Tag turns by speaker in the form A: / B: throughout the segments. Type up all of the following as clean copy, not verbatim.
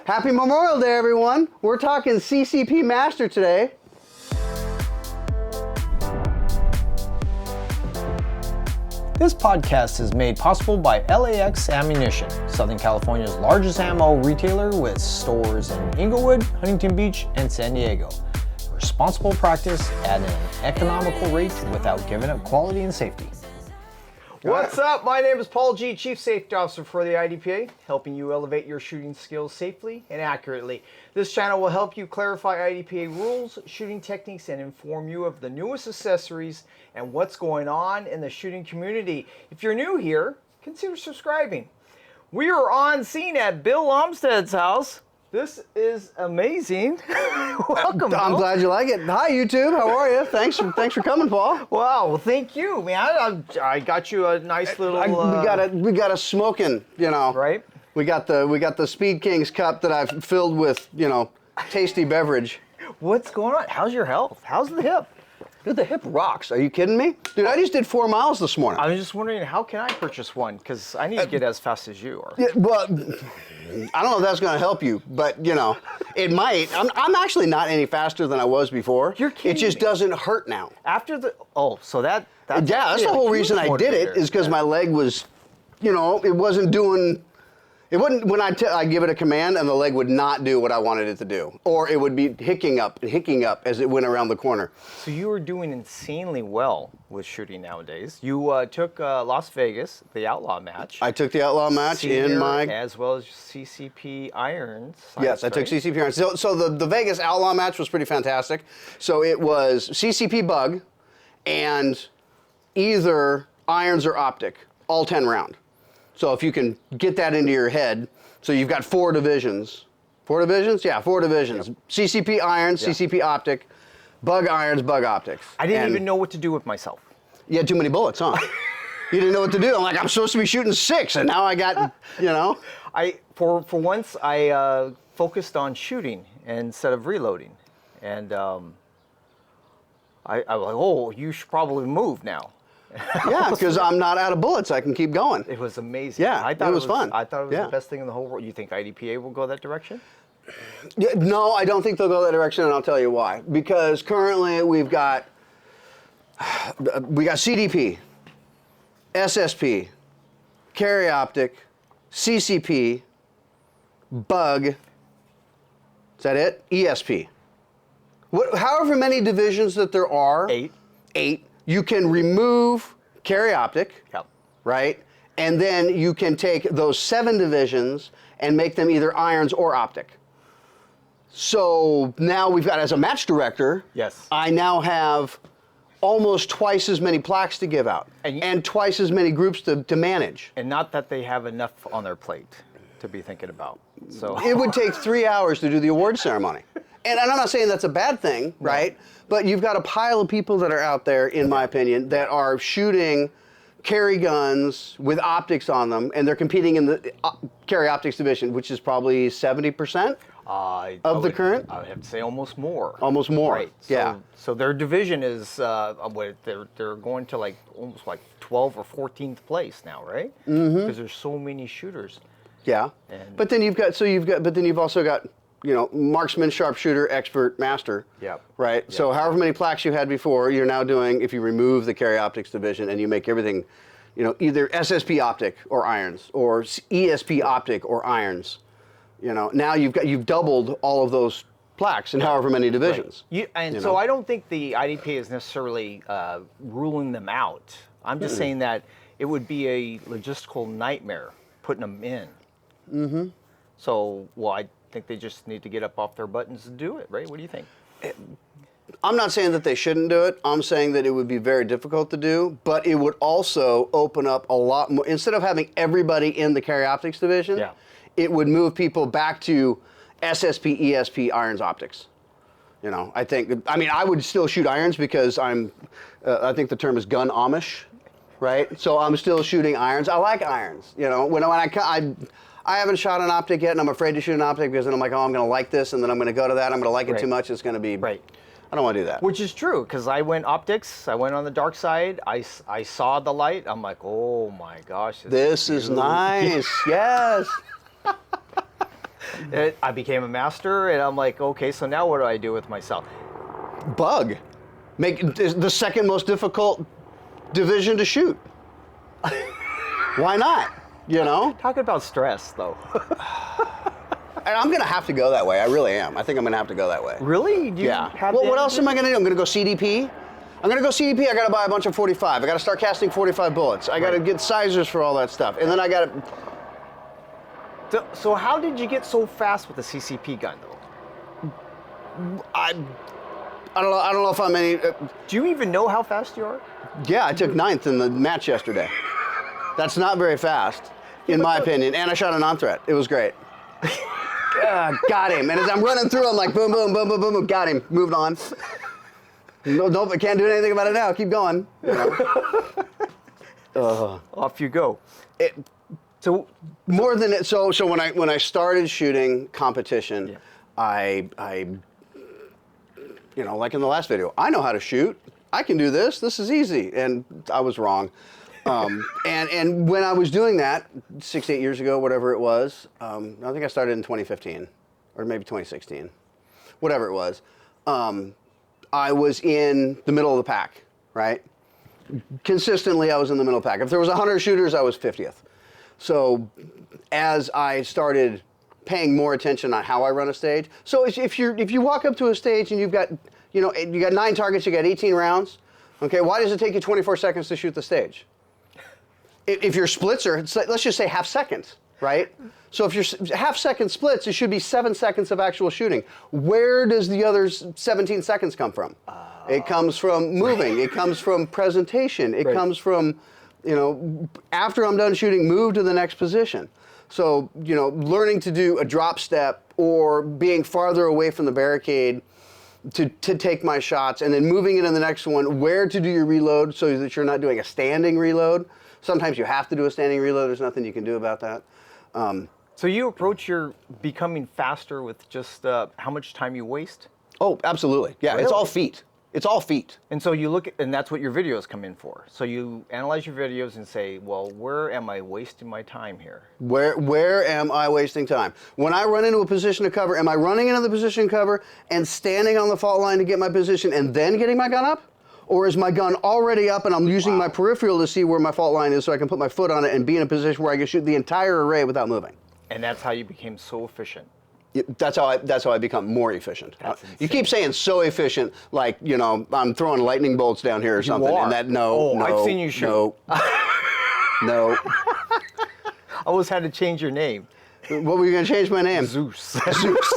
A: Happy Memorial Day, everyone. We're talking CCP Master today.
B: This podcast is made possible by LAX Ammunition, Southern California's largest ammo retailer with stores in Inglewood, Huntington Beach, and San Diego. Responsible practice at an economical rate without giving up quality and safety.
C: What's up? My name is Paul G., Chief Safety Officer for the IDPA, helping you elevate your shooting skills safely and accurately. This channel will help you clarify IDPA rules, shooting techniques, and inform you of the newest accessories and what's going on in the shooting community. If you're new here, consider subscribing. We are on scene at Bill Amstead's house. This is amazing. Welcome.
A: I'm glad you like it. Hi, YouTube. How are you? Thanks for coming, Paul.
C: Wow. Well, thank you, man. I got you a nice little.
A: We got a smoking.
C: Right.
A: We got the Speed Kings cup that I've filled with tasty beverage.
C: What's going on? How's your health? How's the hip?
A: Dude, the hip rocks. Are you kidding me? Dude, I just did 4 miles this morning.
C: I was just wondering, how can I purchase one? Because I need to get as fast as you are.
A: Yeah, well, I don't know if that's going to help you, but it might. I'm actually not any faster than I was before.
C: You're kidding
A: It just
C: me.
A: doesn't hurt now.
C: After the so that's
A: the whole reason I did it is because my leg was, it wasn't doing. It wouldn't, when I give it a command and the leg would not do what I wanted it to do. Or it would be hicking up as it went around the corner.
C: So you were doing insanely well with shooting nowadays. You took Las Vegas, the Outlaw match.
A: I took the Outlaw match
C: Senior,
A: in my...
C: as well as CCP Irons.
A: Yes, I took CCP Irons. So the Vegas Outlaw match was pretty fantastic. So it was CCP Bug and either Irons or Optic, all 10 round. So if you can get that into your head, so you've got 4 divisions. 4 divisions? Yeah, 4 divisions. Yep. CCP Irons, CCP Optic, Bug Irons, Bug Optics.
C: I didn't even know what to do with myself.
A: You had too many bullets, huh? You didn't know what to do. I'm like, I'm supposed to be shooting 6, and now I got,
C: For once, I focused on shooting instead of reloading. And I was like, oh, you should probably move now.
A: Yeah, because I'm not out of bullets. I can keep going.
C: It was amazing.
A: Yeah,
C: I thought
A: it was fun.
C: I thought it was the best thing in the whole world. You think IDPA will go that direction?
A: Yeah, no, I don't think they'll go that direction, and I'll tell you why. Because currently we got CDP, SSP, Carry Optic, CCP, Bug. Is that it? ESP. However many divisions that there are. 8. You can remove Carry Optic, right? And then you can take those 7 divisions and make them either Irons or Optic. So now we've got, as a match director, I now have almost twice as many plaques to give out and twice as many groups to manage.
C: And not that they have enough on their plate to be thinking about. So
A: it would take 3 hours to do the award ceremony. And I'm not saying that's a bad thing, right? But you've got a pile of people that are out there, in my opinion, that are shooting carry guns with optics on them, and they're competing in the carry optics division, which is probably 70% of the current?
C: I would have to say almost more.
A: Almost more,
C: right. So their division is, they're going to almost 12th or 14th place now, right? Mm-hmm. Because there's so many shooters.
A: Yeah. But then you've also got marksman, sharpshooter, expert, master. Right? Yep. So however many plaques you had before, you're now doing, if you remove the carry optics division and you make everything, either SSP optic or irons, or ESP optic or irons. Now you've doubled all of those plaques in however many divisions.
C: Right. So I don't think the IDPA is necessarily ruling them out. I'm just saying that it would be a logistical nightmare putting them in. Mm-hmm. So, I think they just need to get up off their buttons and do it, right? What do you think?
A: I'm not saying that they shouldn't do it. I'm saying that it would be very difficult to do, but it would also open up a lot more. Instead of having everybody in the carry optics division, it would move people back to SSP, ESP, irons, optics. I would still shoot irons because I think the term is gun Amish, right? So I'm still shooting irons. I like irons. I haven't shot an optic yet, and I'm afraid to shoot an optic because then I'm like, oh, I'm going to like this, and then I'm going to go to that. I'm going to like it too much. It's going to be...
C: Right.
A: I don't want to do that.
C: Which is true, because I went optics. I went on the dark side. I saw the light. I'm like, oh, my gosh.
A: This is nice. Yes.
C: I became a master, and I'm like, okay, so now what do I do with myself?
A: Bug. Make the second most difficult division to shoot. Why not? You know?
C: Talking about stress, though.
A: And I'm gonna have to go that way. I really am. I think I'm gonna have to go that way.
C: Really? Do you
A: Yeah.
C: have
A: Well,
C: the
A: what else am I
C: energy?
A: gonna do? I'm gonna go CDP. I'm gonna go CDP. I gotta buy a bunch of 45. I gotta start casting 45 bullets. I gotta get sizers for all that stuff, and then I gotta.
C: So how did you get so fast with the CCP gun, though?
A: I don't know. I don't know if I'm any.
C: Do you even know how fast you are?
A: Yeah, I took 9th in the match yesterday. That's not very fast, in my opinion. And I shot a non-threat. It was great. Got him. And as I'm running through, I'm like, boom, boom, boom, boom, boom, boom. Got him. Moved on. Nope, I can't do anything about it now. Keep going. You know?
C: Off you go.
A: So more than it. So when I started shooting competition,
C: Yeah.
A: I like in the last video, I know how to shoot. I can do this. This is easy. And I was wrong. And when I was doing that 6-8 years ago, whatever it was, I think I started in 2015 or maybe 2016, whatever it was. I was in the middle of the pack, right? Consistently, I was in the middle of the pack. If there was 100 shooters, I was 50th. So as I started paying more attention on how I run a stage, so if you walk up to a stage and you've got, you got 9 targets, you got 18 rounds, okay, why does it take you 24 seconds to shoot the stage? If your splits are, let's just say half seconds, right? So if your half second splits, it should be 7 seconds of actual shooting. Where does the other 17 seconds come from? It comes from moving. It comes from presentation. It comes from, after I'm done shooting, move to the next position. So, learning to do a drop step or being farther away from the barricade to take my shots, and then moving into the next one, where to do your reload so that you're not doing a standing reload. Sometimes you have to do a standing reload. There's nothing you can do about that.
C: So you approach your becoming faster with just how much time you waste?
A: Oh, absolutely. Yeah,
C: Really?
A: It's all feet. It's all feet.
C: And so you look at, and that's what your videos come in for. So you analyze your videos and say, well, where am I wasting my time here?
A: Where am I wasting time? When I run into a position of cover, am I running into the position of cover and standing on the fault line to get my position and then getting my gun up? Or is my gun already up and I'm using my peripheral to see where my fault line is so I can put my foot on it and be in a position where I can shoot the entire array without moving?
C: And that's how you became so efficient.
A: That's how I become more efficient.
C: That's
A: You keep saying so efficient, like, I'm throwing lightning bolts down here or something.
C: are.
A: And that, no,
C: I've seen you shoot.
A: No.
C: I always had to change your name.
A: What were you going to change my name?
C: Zeus.
A: Zeus.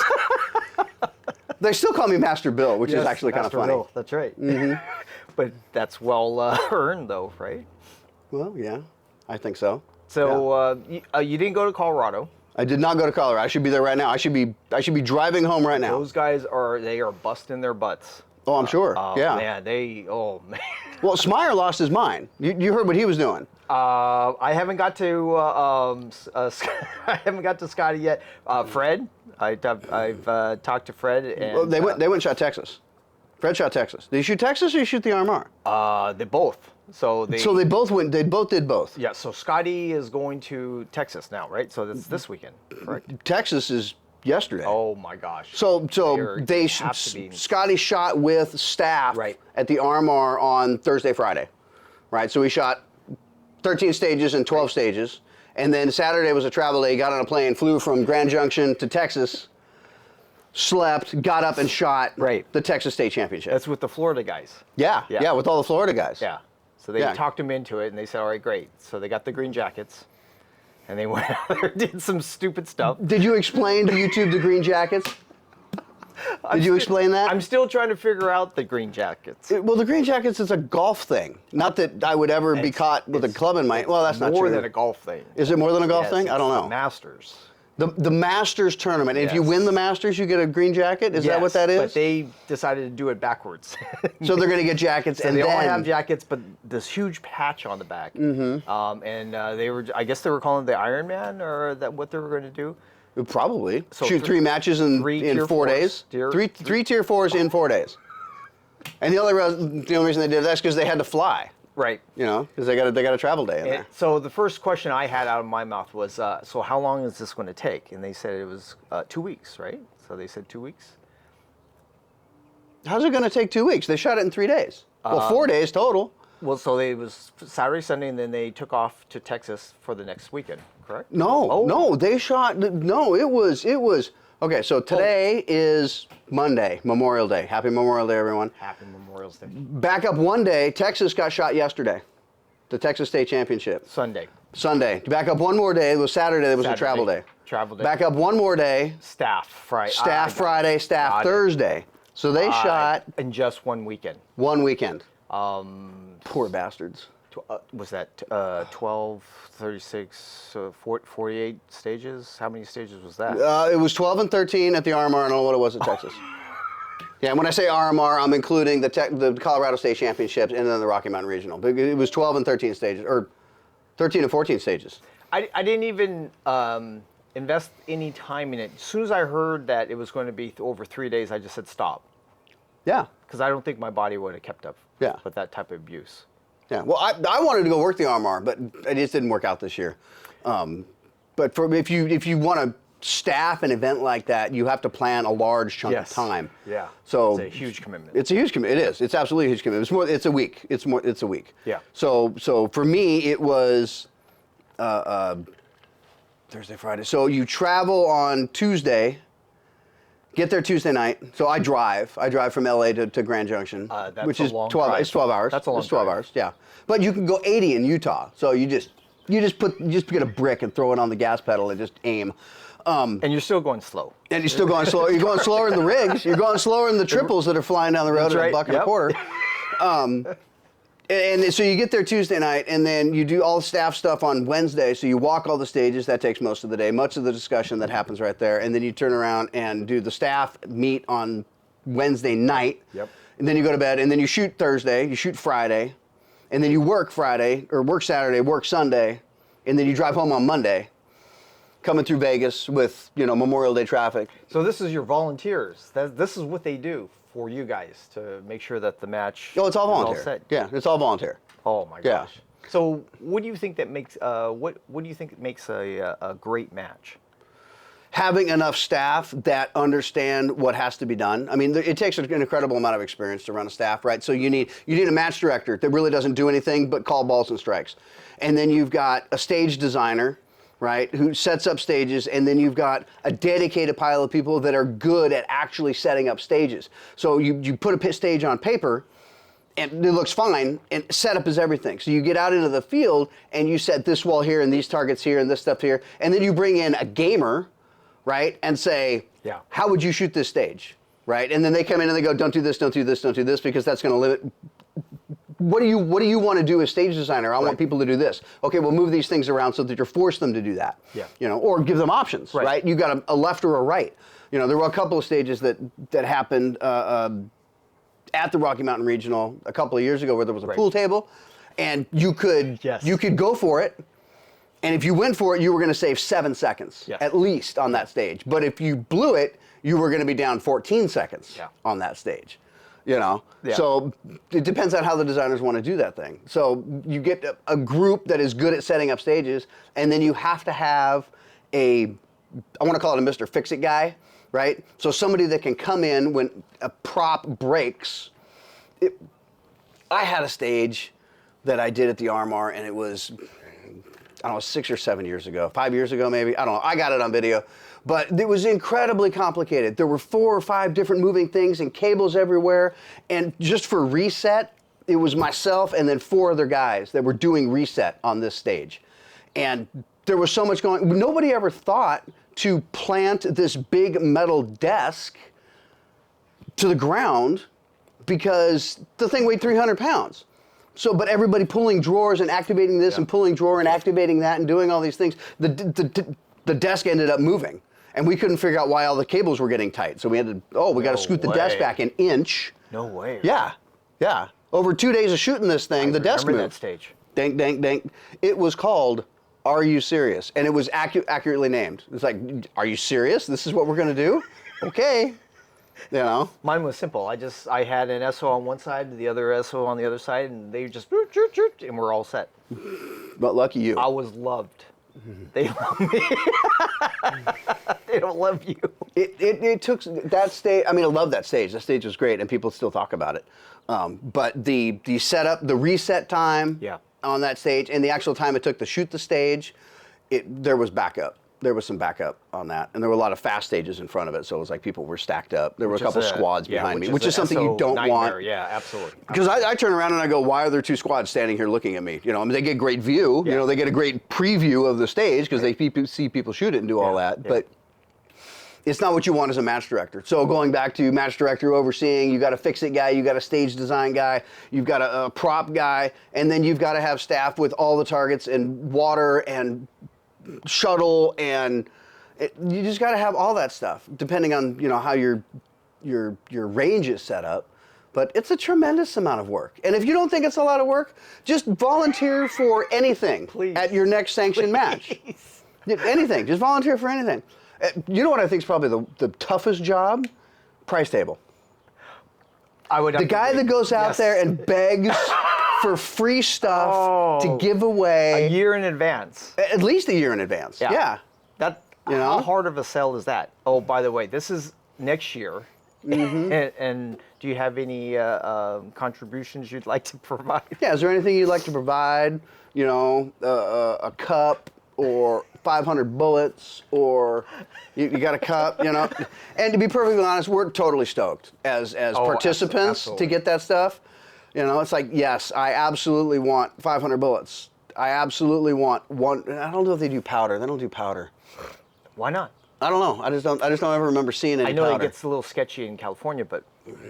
A: They still call me Master Bill, which is actually kind of
C: Master
A: funny.
C: Bill, that's right. But that's well earned, though, right?
A: Well, yeah, I think so.
C: So you didn't go to Colorado.
A: I did not go to Colorado. I should be there right now. I should be driving home right now.
C: Those guys are busting their butts.
A: Oh, I'm sure. Yeah.
C: Man,
A: Well, Smyer lost his mind. You heard what he was doing.
C: I haven't got to I haven't got to Scotty yet. Fred, I've talked to Fred, and
A: Well, they went and shot Texas. Fred shot Texas. Did you shoot Texas or did you shoot the RMR?
C: they both. So
A: they both went. They both did both.
C: Yeah. So Scotty is going to Texas now, right? So that's this weekend, correct?
A: Texas is yesterday.
C: Oh my gosh.
A: So Scotty shot with staff
C: Right.
A: at the RMR on Thursday, Friday, right? So we shot 13 stages and 12 stages, and then Saturday was a travel day. He got on a plane, flew from Grand Junction to Texas, slept, got up and shot the Texas State Championship.
C: That's with the Florida guys.
A: Yeah, with all the Florida guys.
C: Yeah. So they talked him into it, and they said, all right, great. So they got the green jackets, and they went out there and did some stupid stuff.
A: Did you explain to YouTube the green jackets? Did you explain that?
C: I'm still trying to figure out the green jackets.
A: Well, the green jackets is a golf thing. Not that I would ever be caught with a club in my... Well, that's not true.
C: More than a golf thing.
A: Is it more than a golf thing? I don't know.
C: The Masters.
A: The Masters tournament. If you win the Masters, you get a green jacket? Is that what that is?
C: But they decided to do it backwards.
A: So they're going to get jackets
C: So
A: and
C: they
A: then...
C: all have jackets, but this huge patch on the back. Mm-hmm. I guess they were calling it the Iron Man, or that what they were going to do.
A: Probably.
C: So
A: shoot 3 matches in
C: tier
A: 4 days.
C: fours.
A: Three tier 4s in 4 days. And the only reason they did that is because they had to fly.
C: Right.
A: You know, because they got a travel day in there.
C: So the first question I had out of my mouth was, so how long is this going to take? And they said it was 2 weeks, right? So they said 2 weeks.
A: How's it going to take 2 weeks? They shot it in 3 days. Well, 4 days total.
C: Well, so it was Saturday, Sunday, and then they took off to Texas for the next weekend, correct?
A: No, they shot. No, it was. Okay, so today is Monday, Memorial Day. Happy Memorial Day, everyone.
C: Happy Memorial's Day.
A: Back up one day, Texas got shot yesterday. The Texas State Championship.
C: Sunday.
A: Back up one more day, it was Saturday, it was a travel day.
C: Travel day.
A: Back up one more day.
C: Staff Friday.
A: Staff Friday, staff Thursday. So they shot
C: in just 1 weekend.
A: 1 weekend. Poor bastards.
C: Was that 12, 36, 48 stages? How many stages was that?
A: It was 12 and 13 at the RMR. I don't know what it was at Texas. Yeah, when I say RMR, I'm including the Colorado State Championships and then the Rocky Mountain Regional. But it was 12 and 13 stages, or 13 and 14 stages.
C: I didn't even invest any time in it. As soon as I heard that it was going to be over 3 days, I just said stop.
A: Yeah.
C: Because I don't think my body would have kept up with that type of abuse.
A: Yeah, well, I wanted to go work the RMR, but it just didn't work out this year. But if you want to staff an event like that, you have to plan a large chunk of time.
C: Yeah.
A: So
C: it's a huge commitment.
A: It's a huge commitment. It is. It's absolutely a huge commitment. It's a week. It's a week.
C: Yeah.
A: So for me, it was Thursday, Friday. So you travel on Tuesday. Get there Tuesday night. So I drive from LA to Grand Junction, which is 12
C: drive.
A: It's 12 hours.
C: That's a long
A: It's 12
C: drive.
A: hours. Yeah. But you can go 80 in Utah. So you just get a brick and throw it on the gas pedal and just aim.
C: And you're still going slow.
A: And you're still going slower. You're going slower in the rigs. You're going slower in the triples that are flying down the road at $1 and a quarter. And so you get there Tuesday night, and then you do all the staff stuff on Wednesday. So you walk all the stages. That takes most of the day. Much of the discussion that happens right there. And then you turn around and do the staff meet on Wednesday night.
C: Yep.
A: And then you go to bed, and then you shoot Thursday. You shoot Friday. And then you work Friday, or work Saturday, work Sunday. And then you drive home on Monday, coming through Vegas with, Memorial Day traffic.
C: So this is your volunteers. This is what they do for you guys to make sure that the match
A: It's all
C: is
A: volunteer.
C: all set.
A: Yeah, it's all volunteer.
C: Oh my
A: Yeah.
C: gosh. So what do you think that makes what do you think makes a great match?
A: Having enough staff that understand what has to be done. I mean, it takes an incredible amount of experience to run a staff, right? So you need a match director that really doesn't do anything but call balls and strikes. And then you've got a stage designer, right, who sets up stages, and then you've got a dedicated pile of people that are good at actually setting up stages. So you put a stage on paper, and it looks fine, and setup is everything. So you get out into the field, and you set this wall here, and these targets here, and this stuff here, and then you bring in a gamer, right, and say, how would you shoot this stage, right? And then they come in and they go, don't do this, don't do this, don't do this, because that's going to limit. What do you want to do as stage designer? I want people to do this. Okay, we'll move these things around so that you're forced them to do that.
C: Yeah.
A: Or give them options, right? You got a left or a right. There were a couple of stages that happened at the Rocky Mountain Regional a couple of years ago where there was a pool table, and you could go for it. And if you went for it, you were going to save 7 seconds at least on that stage. But if you blew it, you were going to be down 14 seconds on that stage. So it depends on how the designers want to do that thing. So you get a group that is good at setting up stages, and then you have to have I want to call it a Mr. Fix-It guy, right? So somebody that can come in when a prop breaks. I had a stage that I did at the RMR, and it was, 6 or 7 years ago, 5 years ago maybe, I don't know, I got it on video. But it was incredibly complicated. There were 4 or 5 different moving things and cables everywhere. And just for reset, it was myself and then 4 other guys that were doing reset on this stage. And there was so much going. Nobody ever thought to plant this big metal desk to the ground because the thing weighed 300 pounds. So, but everybody pulling drawers and activating this and pulling drawer and activating that and doing all these things. The desk ended up moving. And we couldn't figure out why all the cables were getting tight. So we had to, we got to scoot the desk back an inch.
C: No way.
A: Yeah. Over 2 days of shooting this thing, the desk moved.
C: That stage.
A: Dang, dang, dang. It was called Are You Serious? And it was accurately named. It's like, are you serious? This is what we're going to do? Okay. You know?
C: Mine was simple. I had an SO on one side, the other SO on the other side, and they just and we're all set.
A: But lucky you.
C: I was loved. They love me. They don't love you.
A: It took that stage. I mean, I love that stage. That stage was great, and people still talk about it. But the setup, the reset time on that stage, and the actual time it took to shoot the stage, there was backup. There was some backup on that, and there were a lot of fast stages in front of it. So it was like people were stacked up. There were a couple squads behind me, which is something you don't want.
C: Yeah, absolutely.
A: Because I turn around and I go, why are there two squads standing here looking at me? You know, I mean, they get great view. You know, they get a great preview of the stage because they see people shoot it and do all that. But it's not what you want as a match director. So going back to match director overseeing, you got a fix-it guy, you got a stage design guy, you've got a prop guy, and then you've got to have staff with all the targets and water and shuttle, and you just got to have all that stuff depending on how your range is set up. But it's a tremendous amount of work, and if you don't think it's a lot of work, just volunteer for anything at your next sanctioned match. Anything, just volunteer for anything. You know what I think is probably the toughest job? Price table. The guy that goes out there and begs for free stuff to give away
C: a year in advance.
A: At least a year in advance. Yeah.
C: How hard of a sell is that? Oh, by the way, this is next year. And do you have any contributions you'd like to provide?
A: Yeah, is there anything you'd like to provide? A cup or 500 bullets, or you got a cup, And to be perfectly honest, we're totally stoked as participants to get that stuff. It's like, yes, I absolutely want 500 bullets. I absolutely want one. I don't know if they do powder. They don't do powder.
C: Why not?
A: I don't know. I just don't ever remember seeing any powder.
C: I know it gets a little sketchy in California, but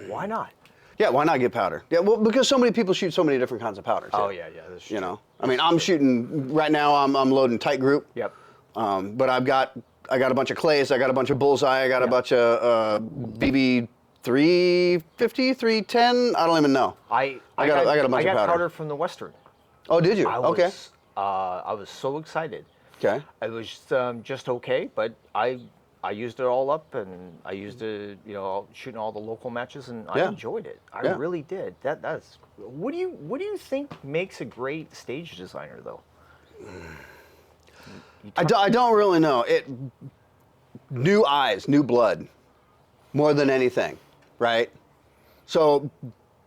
C: why not?
A: Yeah, why not get powder? Yeah, well, because so many people shoot so many different kinds of powder, too.
C: Oh, yeah, that's true.
A: I mean, I'm shooting, right now I'm loading tight group.
C: Yep.
A: But I got a bunch of clays, I got a bunch of bullseye, I got a bunch of BB 350, 310, I don't even know. I got a bunch of powder.
C: Powder from the Western.
A: Oh, did you? Okay.
C: I was so excited.
A: Okay.
C: It was just okay, but I used it all up, and I used it, shooting all the local matches, and I enjoyed it. I really did. That's. What do you think makes a great stage designer, though?
A: I don't really know. New eyes, new blood, more than anything, right? So.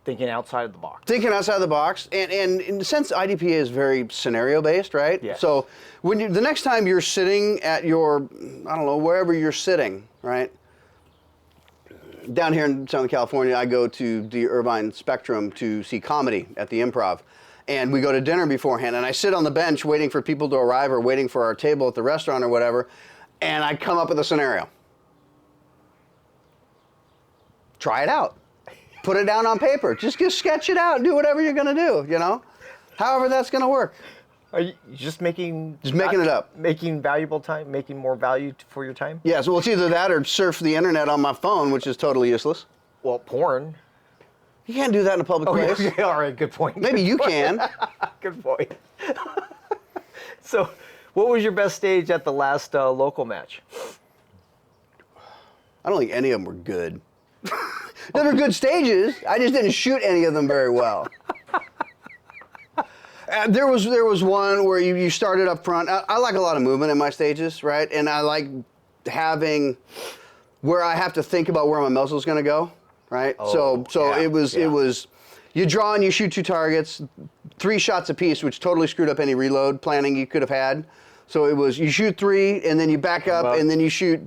C: Thinking outside of the box.
A: Thinking outside the box, and in the sense IDPA is very scenario based, right?
C: Yes.
A: So when the next time you're sitting at your, I don't know, wherever you're sitting, right? Down here in Southern California, I go to the Irvine Spectrum to see comedy at the Improv, and we go to dinner beforehand, and I sit on the bench waiting for people to arrive or waiting for our table at the restaurant or whatever, and I come up with a scenario. Try it out. Put it down on paper. Just sketch it out and do whatever you're going to do, However that's going to work.
C: Are you just making
A: it up?
C: Making valuable time, making more value for your time?
A: Yeah, so it's either that or surf the internet on my phone, which is totally useless.
C: Well, porn.
A: You can't do that in a public place.
C: Okay, all right, good point.
A: Maybe you can.
C: Good point. So, what was your best stage at the last local match?
A: I don't think any of them were good. They were good stages. I just didn't shoot any of them very well. There was one where you started up front. I like a lot of movement in my stages, right? And I like having where I have to think about where my muzzle is going to go, right? It was you draw and you shoot two targets, 3 shots apiece, which totally screwed up any reload planning you could have had. So it was you shoot 3 and then you back up and then you shoot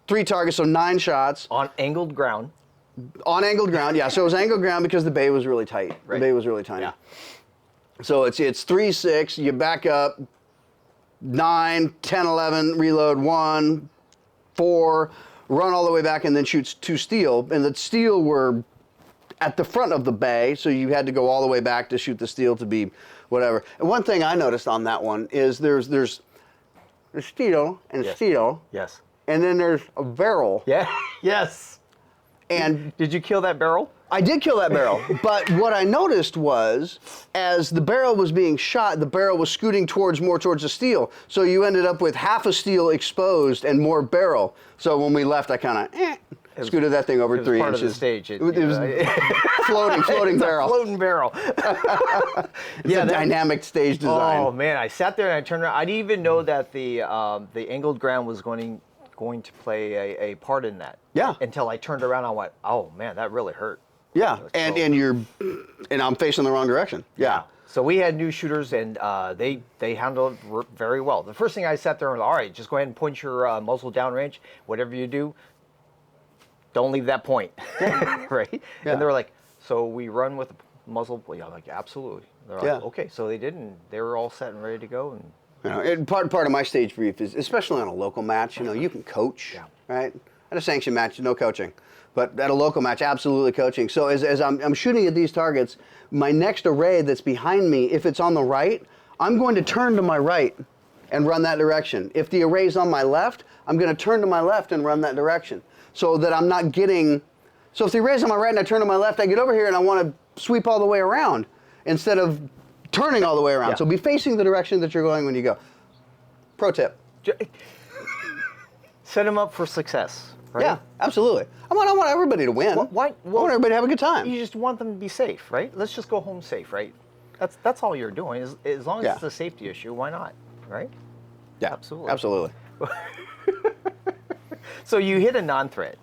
A: 3 targets, so 9 shots.
C: On angled ground.
A: On angled ground, yeah. So it was angled ground because the bay was really tight.
C: Right.
A: The bay was really tiny.
C: Yeah.
A: So it's 3-6, you back up, 9, 10, 11, reload 1, 4, run all the way back and then shoots 2 steel. And the steel were at the front of the bay, so you had to go all the way back to shoot the steel to be whatever. And one thing I noticed on that one is there's steel and steel.
C: Yes.
A: And then there's a barrel.
C: Yeah. Yes.
A: And
C: did you kill that barrel?
A: I did kill that barrel, but what I noticed was, as the barrel was being shot, the barrel was scooting more towards the steel. So you ended up with half a steel exposed and more barrel. So when we left, I kind of scooted that thing over 3 inches.
C: Part of the stage.
A: It was floating barrel.
C: Floating barrel.
A: It's a dynamic stage design.
C: Oh man, I sat there and I turned around. I didn't even know that the angled ground was going to play a part in that.
A: Yeah.
C: Until I turned around, I went, oh man, that really hurt.
A: Yeah, and I'm facing the wrong direction. Yeah.
C: So we had new shooters, and they handled it very well. The first thing I sat there and all right, just go ahead and point your muzzle downrange. Whatever you do, don't leave that point, right?
A: Yeah.
C: And they're like, so we run with the muzzle. Yeah, I'm like absolutely. They're like, okay, so they did, and they were all set and ready to go. And
A: and part of my stage brief is, especially on a local match, you can coach, right? At a sanctioned match, no coaching. But at a local match, absolutely coaching. So as I'm shooting at these targets, my next array that's behind me, if it's on the right, I'm going to turn to my right and run that direction. If the array's on my left, I'm going to turn to my left and run that direction. So that I'm not getting, so if the array's on my right and I turn to my left, I get over here and I want to sweep all the way around instead of turning all the way around.
C: Yeah.
A: So be facing the direction that you're going when you go. Pro tip.
C: set them up for success. Right?
A: Yeah, absolutely. I want everybody to win.
C: Why?
A: I want everybody to have a good time.
C: You just want them to be safe, right? Let's just go home safe, right? That's all you're doing. As long as it's a safety issue, why not, right?
A: Yeah,
C: absolutely.
A: Absolutely.
C: So you hit a non-threat.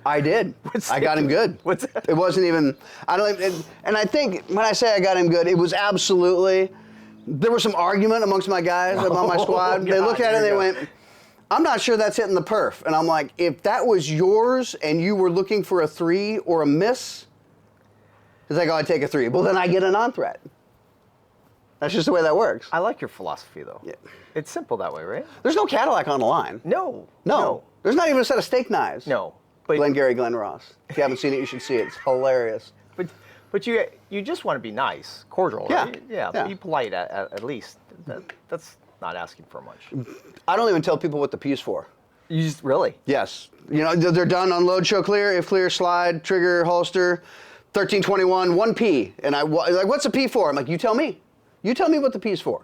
A: I did. I got him good.
C: What's that?
A: It wasn't even. I don't. And I think when I say I got him good, it was absolutely. There was some argument amongst my guys on my squad. They looked at it and they went, "I'm not sure that's hitting the perf." And I'm like, if that was yours and you were looking for a 3 or a miss, it's like, oh, I take a 3. Well, then I get a non-threat. That's just the way that works.
C: I like your philosophy, though.
A: Yeah.
C: It's simple that way, right?
A: There's no Cadillac on the line.
C: No.
A: There's not even a set of steak knives.
C: No. But
A: Glengarry Glen Ross. If you haven't seen it, you should see it. It's hilarious.
C: But you just want to be nice, cordial,
A: Yeah.
C: right? Yeah. Be polite at least. That's not asking for much.
A: I don't even tell people what the P is for.
C: You just really?
A: Yes. You know, they're done, unload, show clear, if clear, slide, trigger, holster, 1321, 1P. And like, what's the P for? I'm like, you tell me. You tell me what the P is for.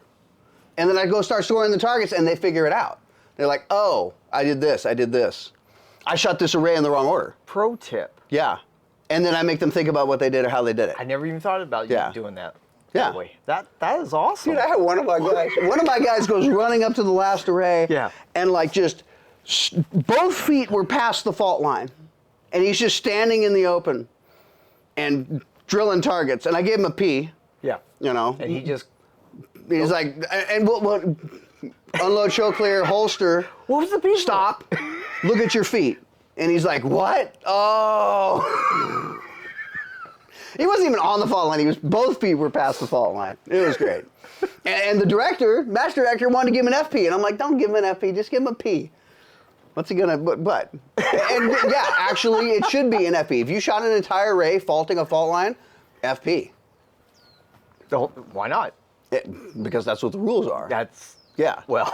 A: And then I go start scoring the targets and they figure it out. They're like, oh, I did this. I shot this array in the wrong order.
C: Pro tip.
A: Yeah. And then I make them think about what they did or how they did it.
C: I never even thought about you doing that.
A: Yeah.
C: That way. That is awesome.
A: Dude, I had one of my guys goes running up to the last array.
C: Yeah.
A: And like just both feet were past the fault line. And he's just standing in the open and drilling targets. And I gave him a P.
C: Yeah.
A: You know.
C: And
A: he's like, and we'll unload, show clear, holster.
C: What was the P?
A: Stop. Look at your feet. And he's like, what? Oh. He wasn't even on the fault line. Both feet were past the fault line. It was great. And the match director wanted to give him an FP. And I'm like, don't give him an FP. Just give him a P. What's he gonna, but. And yeah, actually, it should be an FP. If you shot an entire array faulting a fault line, FP.
C: Why not?
A: Because that's what the rules are. Yeah.
C: Well.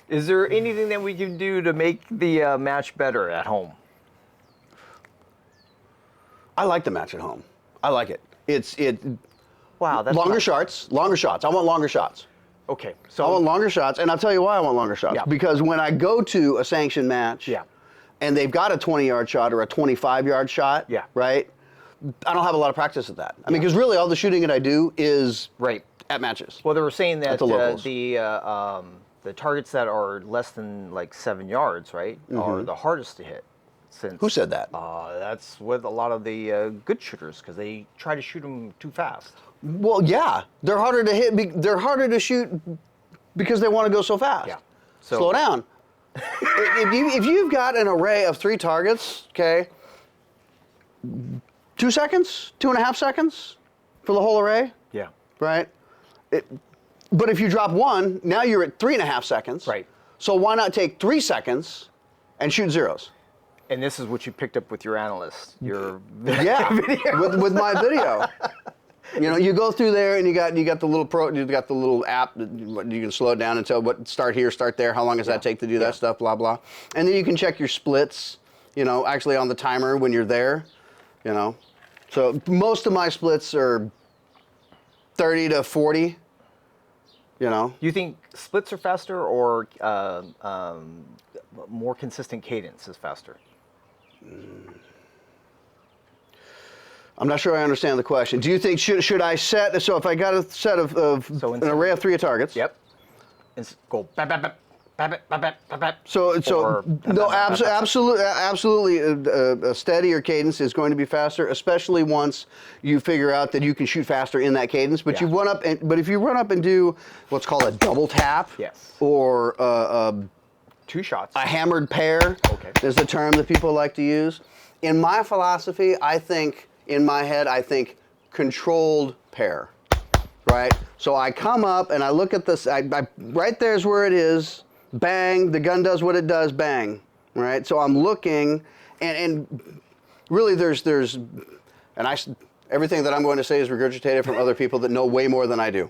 C: Is there anything that we can do to make the match better at home?
A: I like the match at home. I like it.
C: Wow, that's
A: longer shots. I want longer shots.
C: Okay,
A: So I want longer shots, and I'll tell you why I want longer shots.
C: Yeah.
A: Because when I go to a sanctioned match, and they've got a 20-yard shot or a 25-yard shot, right? I don't have a lot of practice at that. I mean, because really all the shooting that I do is at matches.
C: Well, they were saying that
A: the
C: the targets that are less than like 7 yards, right, are the hardest to hit.
A: Who said that?
C: That's with a lot of the good shooters because they try to shoot them too fast.
A: Well, yeah, they're harder to hit. They're harder to shoot because they want to go so fast.
C: Yeah. So,
A: slow down. if you've got an array of 3 targets, okay, 2 seconds, 2.5 seconds for the whole array.
C: Yeah.
A: Right. But if you drop one, now you're at 3.5 seconds.
C: Right.
A: So why not take 3 seconds and shoot zeros?
C: And this is what you picked up with your analyst, your
A: video. with my video. You know, you go through there and you got the little app that you can slow it down and tell what start here, start there, how long does that take to do that stuff, blah blah. And then you can check your splits you know, actually on the timer when you're there, you know. So most of my splits are 30 to 40, you know.
C: You think splits are faster or more consistent cadence is faster?
A: I'm not sure I understand the question. Do you think, should I set, so if I got a set of an array of 3 targets.
C: Yep. And go bap, bap, bap, bap, bap, bap, bap, bap.
A: So
C: Or
A: no,
C: bap, bap, bap.
A: absolutely, a steadier cadence is going to be faster, especially once you figure out that you can shoot faster in that cadence. But
C: Yeah.
A: but if you run up and do what's called a double tap,
C: Yes.
A: or
C: 2 shots.
A: a hammered pair,
C: Okay.
A: is the term that people like to use. In my philosophy, in my head, I think controlled pair, right? So I come up and I look at this, right there's where it is, bang, the gun does what it does, bang, right? So I'm looking, and really everything that I'm going to say is regurgitated from other people that know way more than I do.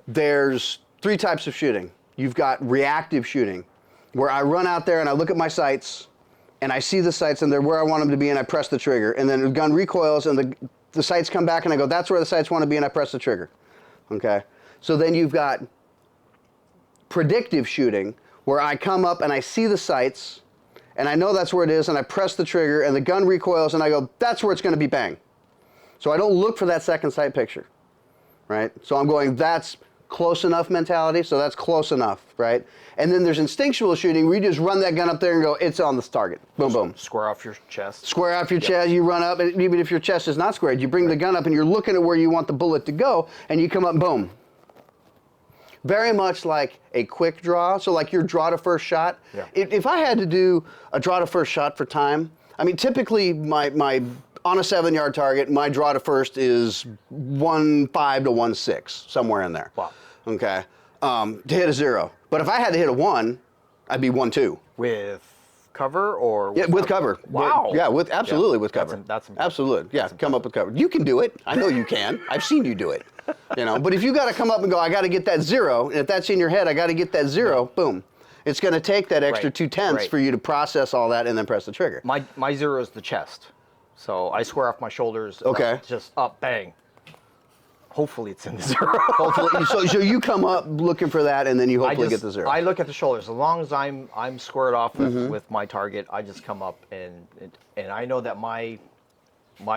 A: There's 3 types of shooting. You've got reactive shooting, where I run out there and I look at my sights, and I see the sights and they're where I want them to be, and I press the trigger, and then the gun recoils and the sights come back and I go, that's where the sights want to be, and I press the trigger. Okay? So then you've got predictive shooting, where I come up and I see the sights and I know that's where it is, and I press the trigger and the gun recoils and I go, that's where it's going to be, bang. So I don't look for that second sight picture, right? So I'm going, that's close enough mentality, so that's close enough, right? And then there's instinctual shooting, where you just run that gun up there and go, it's on this target. Boom, boom.
C: Square off your chest.
A: Square off your chest, you run up, and even if your chest is not squared, you bring the gun up and you're looking at where you want the bullet to go, and you come up, boom. Very much like a quick draw, so like your draw to first shot.
C: Yeah.
A: If I had to do a draw to first shot for time, I mean, typically my on a 7-yard target, my draw to first is 1.5 to 1.6, somewhere in there.
C: Wow.
A: Okay, to hit a 0. But if I had to hit a 1, I'd be 1.2.
C: With cover or?
A: Yeah, with cover.
C: Wow.
A: Yeah, absolutely with cover.
C: That's
A: absolutely. Yeah, come up with cover. You can do it. I know you can. I've seen you do it. You know, but if you got to come up and go, I got to get that 0, and if that's in your head, I got to get that 0. Boom. It's going to take that extra 2/10 for you to process all that and then press the trigger.
C: My 0 is the chest, so I square off my shoulders.
A: Okay.
C: Just up, bang. Hopefully it's in the 0.
A: Hopefully, so you come up looking for that, and then you hopefully get the 0.
C: I look at the shoulders. As long as I'm squared off with my target, I just come up and I know that my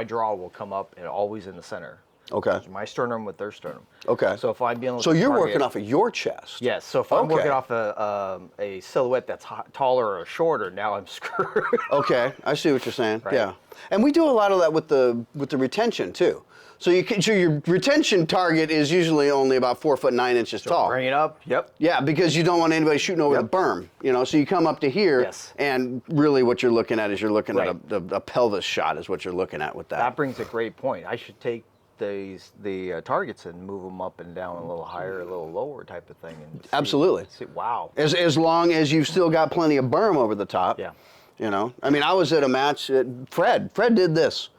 C: draw will come up and always in the center.
A: Okay.
C: My sternum with their sternum.
A: Okay.
C: So if I'm dealing with
A: So you're
C: target,
A: working off of your chest.
C: Yes. So if I'm
A: Okay.
C: working off a silhouette that's taller or shorter, now I'm screwed.
A: Okay, I see what you're saying.
C: Right.
A: Yeah, and we do a lot of that with the retention too. So your retention target is usually only about 4'9" tall.
C: Bring it up. Yep.
A: Yeah, because you don't want anybody shooting over the berm. You know, so you come up to here,
C: Yes.
A: and really what you're looking at is you're looking
C: Right.
A: at a pelvis shot is what you're looking at with that.
C: That brings a great point. I should take the targets and move them up and down a little higher, a little lower type of thing. And
A: Absolutely.
C: Wow.
A: As long as you've still got plenty of berm over the top.
C: Yeah.
A: You know, I mean, I was at a match. Fred did this.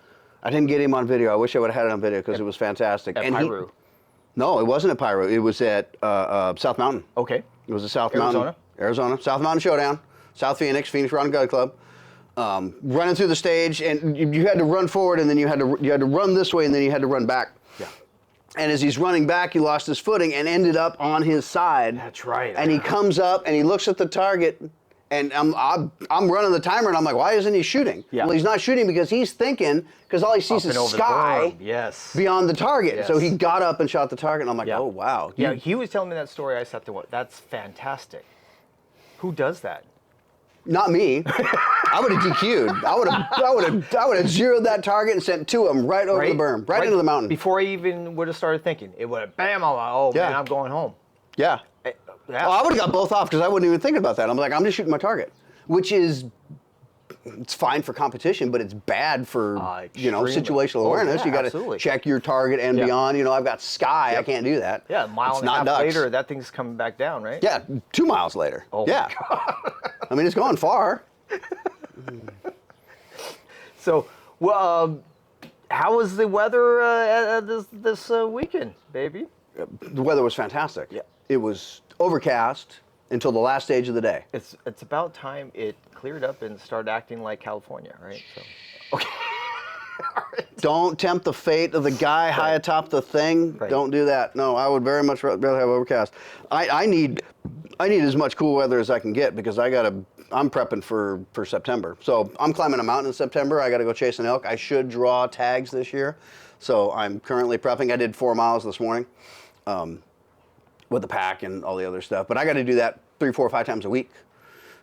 A: I didn't get him on video. I wish I would have had it on video because it was fantastic.
C: At
A: And
C: Pyro.
A: No, it wasn't at Pyro. It was at South Mountain.
C: Okay.
A: It was a South
C: Arizona?
A: Arizona. South Mountain Showdown. South Phoenix Rod and Gun Club. Running through the stage, and you had to run forward, and then you had to run this way, and then you had to run back.
C: Yeah.
A: And as he's running back, he lost his footing and ended up on his side.
C: That's right.
A: And he comes up and he looks at the target, and I'm running the timer, and I'm like, why isn't he shooting?
C: Yeah.
A: Well, he's not shooting because he's thinking, because all he sees
C: Up
A: is
C: and over the
A: sky
C: berm. Yes.
A: beyond the target.
C: Yes.
A: So he got up and shot the target, and I'm like,
C: Yeah.
A: oh, wow.
C: Yeah, he was telling me that story. I sat there, that's fantastic. Who does that?
A: Not me. I would have DQ'd. I would have zeroed that target and sent 2 of them right over the berm, right into the mountain.
C: Before I even would have started thinking, it would have bam. I'm like, oh
A: Yeah.
C: man, I'm going home.
A: Yeah.
C: Yeah.
A: Oh, I would have got both off because I wasn't even thinking about that. I'm like, I'm just shooting my target, which is, it's fine for competition, but it's bad for,
C: extremely.
A: situational
C: Oh,
A: awareness.
C: yeah,
A: you got to
C: absolutely.
A: check your target and
C: Yeah.
A: beyond. You know, I've got sky. I can't do that.
C: Yeah, a mile
A: It's
C: and a
A: not
C: half
A: ducks.
C: later, that thing's coming back down, right?
A: Yeah, 2 miles later.
C: Oh my
A: yeah. I mean, it's going far.
C: So, well, how was the weather this weekend, baby?
A: The weather was fantastic.
C: Yeah.
A: It was overcast, until the last stage of the day.
C: It's about time it cleared up and started acting like California, right? So, okay.
A: Don't tempt the fate of the guy high atop the thing.
C: Right.
A: Don't do that. No, I would very much rather have overcast. I need as much cool weather as I can get because I'm prepping for September. So I'm climbing a mountain in September. I got to go chase an elk. I should draw tags this year. So I'm currently prepping. I did 4 miles this morning with the pack and all the other stuff. But I got to do that 3, 4, 5 times a week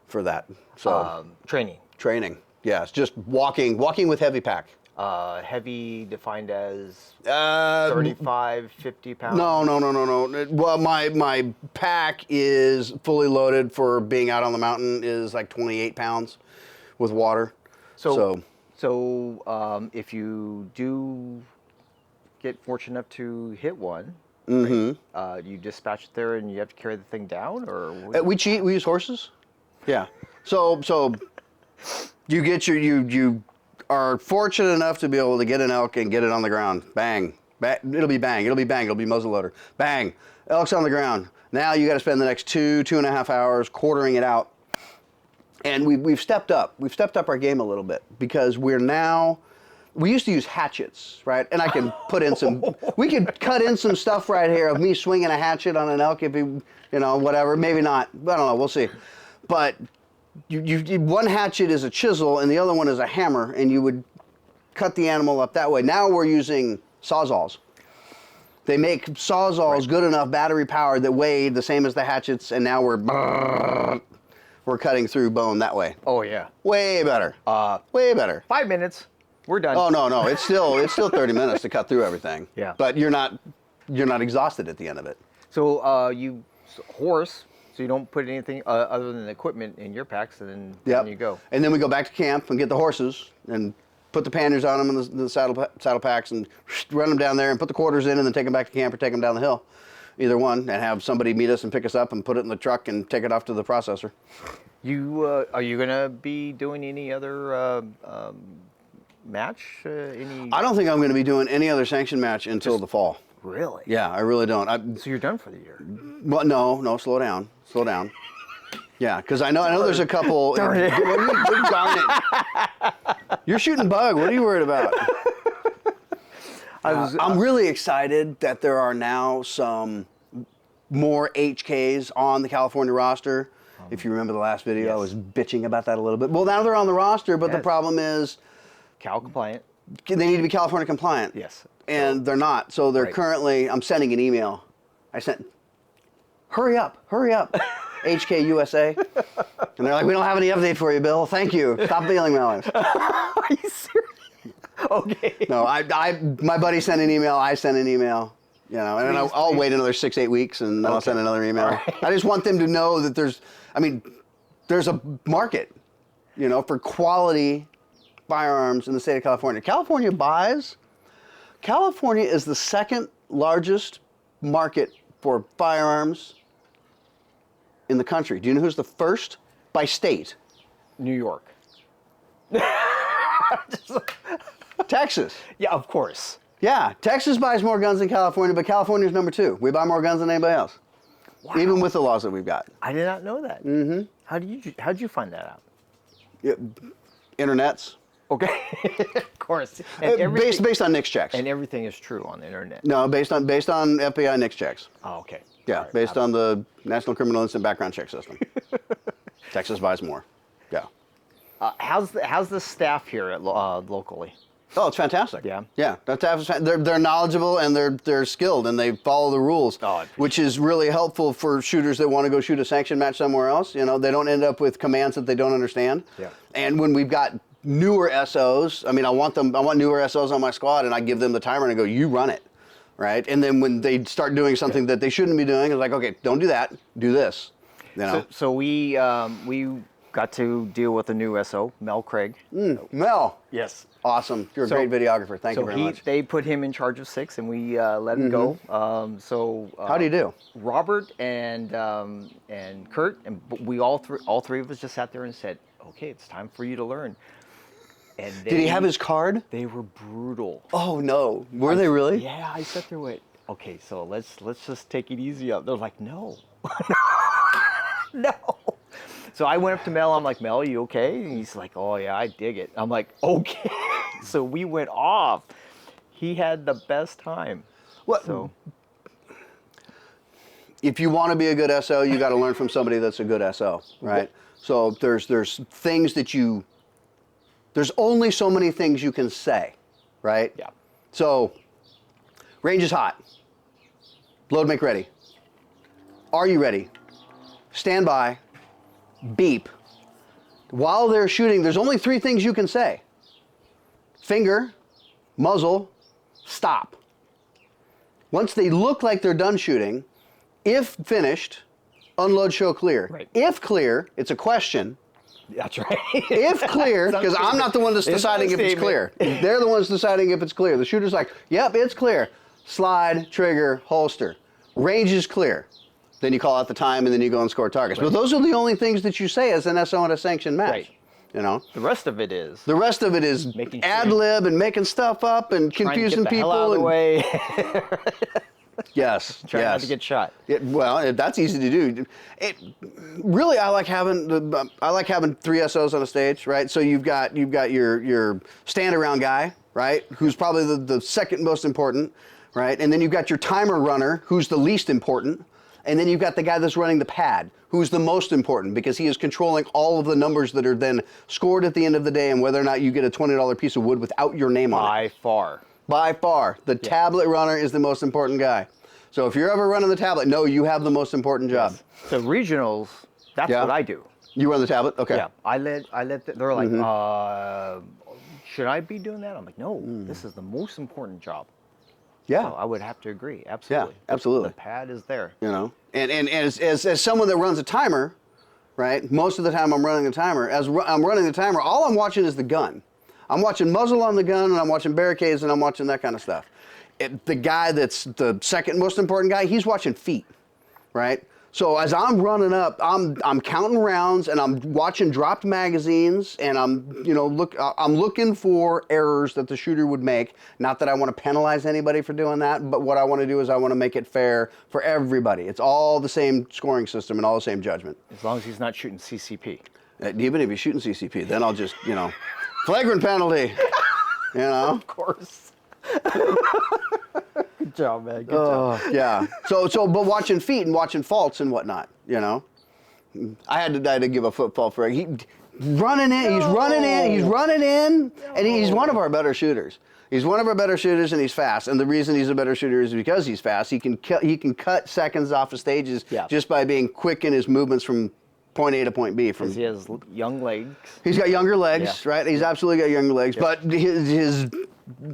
A: for that. So training. Yes, just walking with heavy pack.
C: Heavy defined as 35, 50 pounds?
A: No. Well, my pack is fully loaded for being out on the mountain is like 28 pounds with water.
C: So if you do get fortunate enough to hit one, you dispatch it there and you have to carry the thing down, or
A: we cheat. We use horses. Yeah. So you get you are fortunate enough to be able to get an elk and get it on the ground. Bang. It'll be bang. It'll be muzzleloader. Bang. Elk's on the ground. Now you got to spend the next 2.5 hours quartering it out. And we've stepped up. We've stepped up our game a little bit because we used to use hatchets, right? And I can put in we could cut in some stuff right here of me swinging a hatchet on an elk if whatever. Maybe not. I don't know. We'll see. But one hatchet is a chisel and the other one is a hammer, and you would cut the animal up that way. Now we're using sawzalls. They make sawzalls good enough, battery powered, that weigh the same as the hatchets, and now we're cutting through bone that way.
C: Oh yeah,
A: way better. Way better.
C: 5 minutes, we're done.
A: Oh no, it's still 30 minutes to cut through everything.
C: Yeah,
A: but you're not exhausted at the end of it.
C: So horse. So you don't put anything other than equipment in your packs, and then you go.
A: And then we go back to camp and get the horses and put the panniers on them in the saddle packs and run them down there and put the quarters in and then take them back to camp or take them down the hill. Either one, and have somebody meet us and pick us up and put it in the truck and take it off to the processor.
C: Are you gonna be doing any other match?
A: I don't think I'm going to be doing any other sanction match until the fall.
C: Really?
A: Yeah, I really don't.
C: So you're done for the year?
A: Well, no, slow down. Yeah, because I know there's a couple.
C: Darn it.
A: Darn it. You're shooting bug. What are you worried about? I'm really excited that there are now some more HKs on the California roster. If you remember the last video, I was bitching about that a little bit. Well, now they're on the roster, but the problem is
C: Cal compliant.
A: They need to be California compliant.
C: Yes.
A: And they're not. So they're currently, I'm sending an email. Hurry up, HK USA. And they're like, we don't have any update for you, Bill. Thank you. Stop mailing mailers.
C: Are you serious? Okay.
A: No, my buddy sent an email. I sent an email. And then I'll wait another 6-8 weeks, and then I'll send another email. Right. I just want them to know that there's a market, for quality firearms in the state of California. California is the second largest market for firearms in the country. Do you know who's the first by state?
C: New York.
A: Texas.
C: Yeah, of course.
A: Yeah, Texas buys more guns than California, but California's number 2. We buy more guns than anybody else, even with the laws that we've got.
C: I did not know that. Mm-hmm. How'd you find that out?
A: Yeah, internets.
C: Okay, of course.
A: Based on NICS checks.
C: And everything is true on the internet.
A: No, based on FBI NICS checks.
C: Oh, okay.
A: Yeah, right, based on the National Criminal Instant Background Check System. Texas buys more. Yeah.
C: How's the staff here locally?
A: Oh, it's fantastic.
C: Yeah.
A: Yeah. They're knowledgeable and they're skilled and they follow the rules, which is really helpful for shooters that want to go shoot a sanction match somewhere else. They don't end up with commands that they don't understand.
C: Yeah.
A: And when we've got newer SOs, I want newer SOs on my squad, and I give them the timer and I go, you run it, right? And then when they start doing something that they shouldn't be doing, it's like, okay, don't do that, do this.
C: So we got to deal with a new SO, Mel Craig.
A: Mel.
C: Yes.
A: Awesome. You're a great videographer. Thank you very much.
C: They put him in charge of 6, and we let him go.
A: How do you do?
C: Robert and Kurt, and we all three of us just sat there and said, okay, it's time for you to learn. And
A: did he have his card?
C: They were brutal.
A: Oh no, were they really?
C: Yeah, I sat there with, okay, so let's just take it easy up. They're like, no. No. So I went up to Mel. I'm like, Mel, you okay? And he's like, oh yeah, I dig it. I'm like, okay. So we went off. He had the best time.
A: What?
C: So
A: If you want to be a good SO, you got to learn from somebody that's a good SO, right? So there's things that there's only so many things you can say, right?
C: yeah.
A: So range is hot. Load, make ready. Are you ready? Stand by. Beep. While they're shooting, there's only 3 things you can say. Finger, muzzle, stop. Once they look like they're done shooting, if finished, unload, show clear.
C: Right.
A: If clear, it's a question.
C: That's right.
A: If clear, because I'm not the one that's deciding if it's clear. They're the ones deciding if it's clear. The shooter's like, yep, it's clear. Slide, trigger, holster. Range is clear. Then you call out the time and then you go and score targets.
C: Right.
A: But those are the only things that you say as an SO in a sanctioned match.
C: Right.
A: You know?
C: The rest of it is
A: The rest of it is
C: Making sure
A: ad lib and making stuff up and
C: trying to get
A: confusing
C: the
A: people.
C: hell out of the
A: and,
C: way.
A: Yes.
C: Trying
A: yes.
C: not to get shot.
A: Well, that's easy to do. Really, I like having 3 SOs on a stage, right? So you've got your stand around guy, right, who's probably the second most important, right? And then you've got your timer runner, who's the least important, and then you've got the guy that's running the pad, who's the most important because he is controlling all of the numbers that are then scored at the end of the day and whether or not you get a $20 piece of wood without your name on it.
C: By far.
A: By far, the tablet runner is the most important guy. So if you're ever running the tablet, no, you have the most important job.
C: So regionals, that's
A: Yeah.
C: what I do.
A: You run the tablet? Okay.
C: Yeah, I let they're like, should I be doing that? I'm like, no, this is the most important job.
A: Yeah.
C: So I would have to agree, absolutely.
A: absolutely.
C: The pad is there.
A: You know, and as someone that runs a timer, right? Most of the time I'm running the timer. As I'm running the timer, all I'm watching is the gun. I'm watching muzzle on the gun, and I'm watching barricades, and I'm watching that kind of stuff. The guy that's the second most important guy, he's watching feet, right? So as I'm running up, I'm counting rounds, and I'm watching dropped magazines, and I'm looking for errors that the shooter would make. Not that I want to penalize anybody for doing that, but what I want to do is I want to make it fair for everybody. It's all the same scoring system and all the same judgment.
C: As long as he's not shooting CCP.
A: Even if he's shooting CCP, then I'll just, flagrant penalty,
C: Of course. Good job, man. Good job.
A: Yeah. So, but watching feet and watching faults and whatnot, I had to give a football for he running in. He's running in, and he's one of our better shooters. He's one of our better shooters, and he's fast. And the reason he's a better shooter is because he's fast. He can cut seconds off of stages just by being quick in his movements from point A to point B.
C: Because he has young legs.
A: He's got younger legs, right? He's absolutely got younger legs, but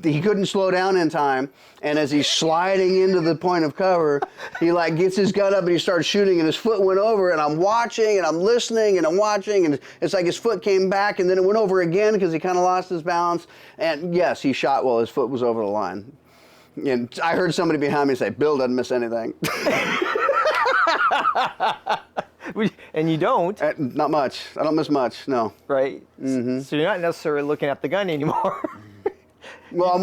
A: he couldn't slow down in time, and as he's sliding into the point of cover, he gets his gun up and he starts shooting, and his foot went over, and I'm watching, and I'm listening, and I'm watching, and it's like his foot came back, and then it went over again because he kind of lost his balance, and yes, he shot while his foot was over the line. And I heard somebody behind me say, Bill doesn't miss anything.
C: And you don't.
A: Not much. I don't miss much, no.
C: Right? Mm-hmm. So you're not necessarily looking at the gun anymore.
A: Well,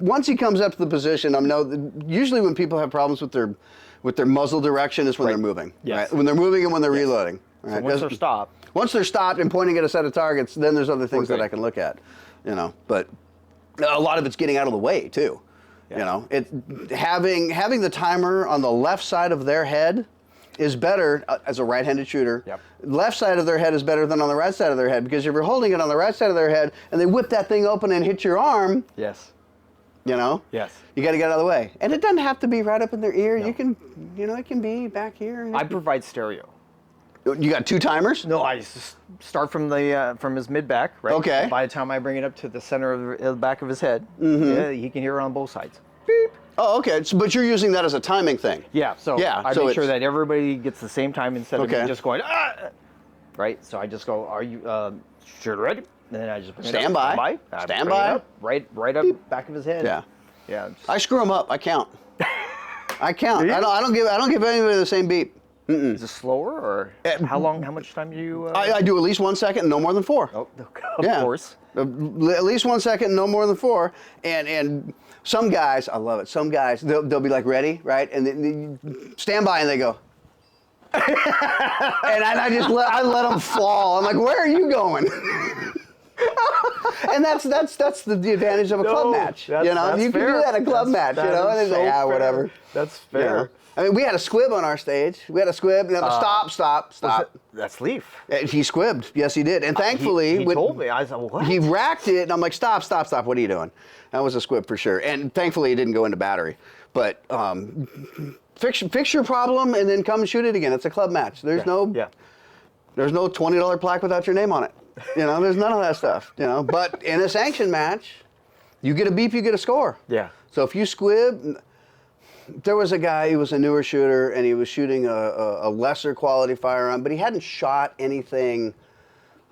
A: once he comes up to the position, usually when people have problems with their muzzle direction is when they're moving.
C: Yes.
A: Right? When they're moving and when they're reloading. Right?
C: So once they're stopped.
A: Once they're stopped and pointing at a set of targets, then there's other things that I can look at. But a lot of it's getting out of the way too.
C: Yeah.
A: Having the timer on the left side of their head is better as a right-handed shooter.
C: Yep.
A: Left side of their head is better than on the right side of their head, because if you're holding it on the right side of their head and they whip that thing open and hit your arm,
C: Yes.
A: Yes. You got to get out of the way. And it doesn't have to be right up in their ear. No. You can, it can be back here.
C: I provide stereo.
A: You got 2 timers?
C: No, I just start from his mid back, right?
A: Okay.
C: By the time I bring it up to the center of the back of his head, he can hear it on both sides. Beep.
A: Oh, okay. But you're using that as a timing thing.
C: Yeah. So I make sure that everybody gets the same time instead of me just going right. So I just go, are you shooter ready? And then I just
A: stand by. Stand by.
C: Right up back of his head.
A: Yeah.
C: Yeah.
A: I screw them up. I count. I count. I don't give anybody the same beep.
C: Is it slower, or how much time do you?
A: I do at least 1 second, no more than 4.
C: Oh, of course.
A: At least 1 second, no more than 4. And some guys, I love it. Some guys, they'll be like ready, right? And then stand by, and they go, And I just let him fall. I'm like, where are you going? And that's the advantage of a club match. You know, you can do that in a club match. You know, and they say, yeah, whatever.
C: That's fair.
A: You know? I mean, we had a squib on our stage. We had a squib. And stop.
C: That's Leaf.
A: He squibbed. Yes, he did. And thankfully,
C: he told me. I was like, what?
A: He racked it, and I'm like, stop. What are you doing? That was a squib for sure. And thankfully, it didn't go into battery. But fix your problem and then come and shoot it again. It's a club match. There's no $20 plaque without your name on it. You know, there's none of that stuff. You know, but in a sanctioned match, you get a beep, you get a score.
C: Yeah.
A: So if you squib, there was a guy, he was a newer shooter, and he was shooting a lesser quality firearm, but he hadn't shot anything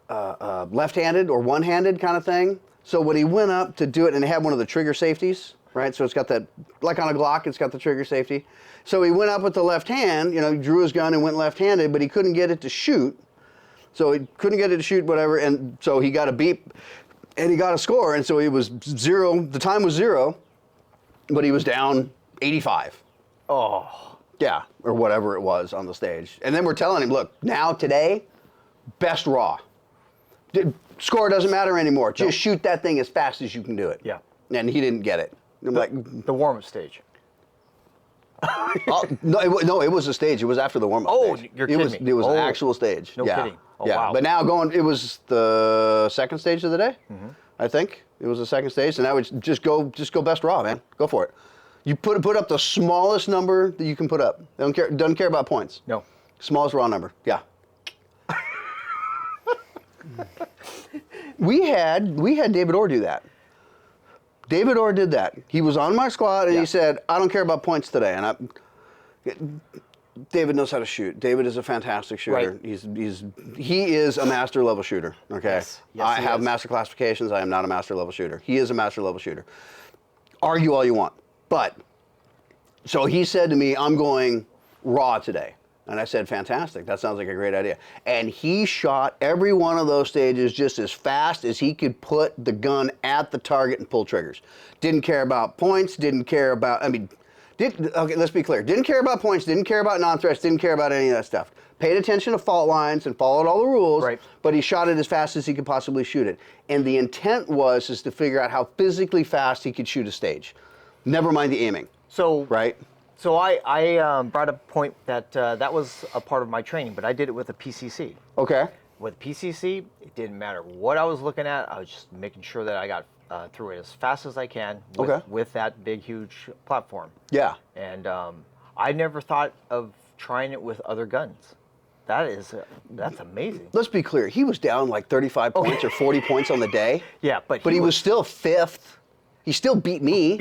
A: left-handed or one-handed kind of thing. So when he went up to do it, and it had one of the trigger safeties, right? So it's got that, like on a Glock, it's got the trigger safety. So he went up with the left hand, you know, drew his gun and went left-handed, but he couldn't get it to shoot. So he couldn't get it to shoot, whatever, and so he got a beep, and he got a score, and so he was 0, the time was 0, but he was down 85.
C: Oh.
A: Yeah, or whatever it was on the stage. And then we're telling him, look, now, today, best raw. Score doesn't matter anymore. Just shoot that thing as fast as you can do it.
C: Yeah.
A: And he didn't get it. I'm like,
C: the warm-up stage.
A: no, it was a stage. It was after the warm-up stage.
C: You're kidding me.
A: It was an actual stage.
C: No kidding. Oh,
A: yeah.
C: wow.
A: But now it was the second stage of the day, I think. It was the second stage, and I would just go best raw, man. Go for it. You put up the smallest number that you can put up. Doesn't care about points.
C: No.
A: Smallest raw number. Yeah. we had David Orr do that. David Orr did that. He was on my squad, and he said, I don't care about points today. And David knows how to shoot. David is a fantastic shooter. Right. He is a master level shooter. Okay.
C: Yes,
A: I have master classifications. I am not a master level shooter. He is a master level shooter. Argue all you want. But, so he said to me, I'm going raw today. And I said, fantastic, that sounds like a great idea. And he shot every one of those stages just as fast as he could put the gun at the target and pull triggers. Didn't care about points, didn't care about, okay, let's be clear. Didn't care about points, didn't care about non-threats, didn't care about any of that stuff. Paid attention to fault lines and followed all the rules,
C: right.
A: But he shot it as fast as he could possibly shoot it. And the intent was to figure out how physically fast he could shoot a stage. Never mind the aiming.
C: So,
A: right?
C: So I brought up a point that that was a part of my training, but I did it with a PCC.
A: Okay.
C: With PCC, it didn't matter what I was looking at. I was just making sure that I got through it as fast as I can with that big, huge platform.
A: Yeah.
C: And I never thought of trying it with other guns. That's amazing.
A: Let's be clear. He was down like 35 points or 40 points on the day.
C: Yeah, but
A: he was still 5th. He still beat me.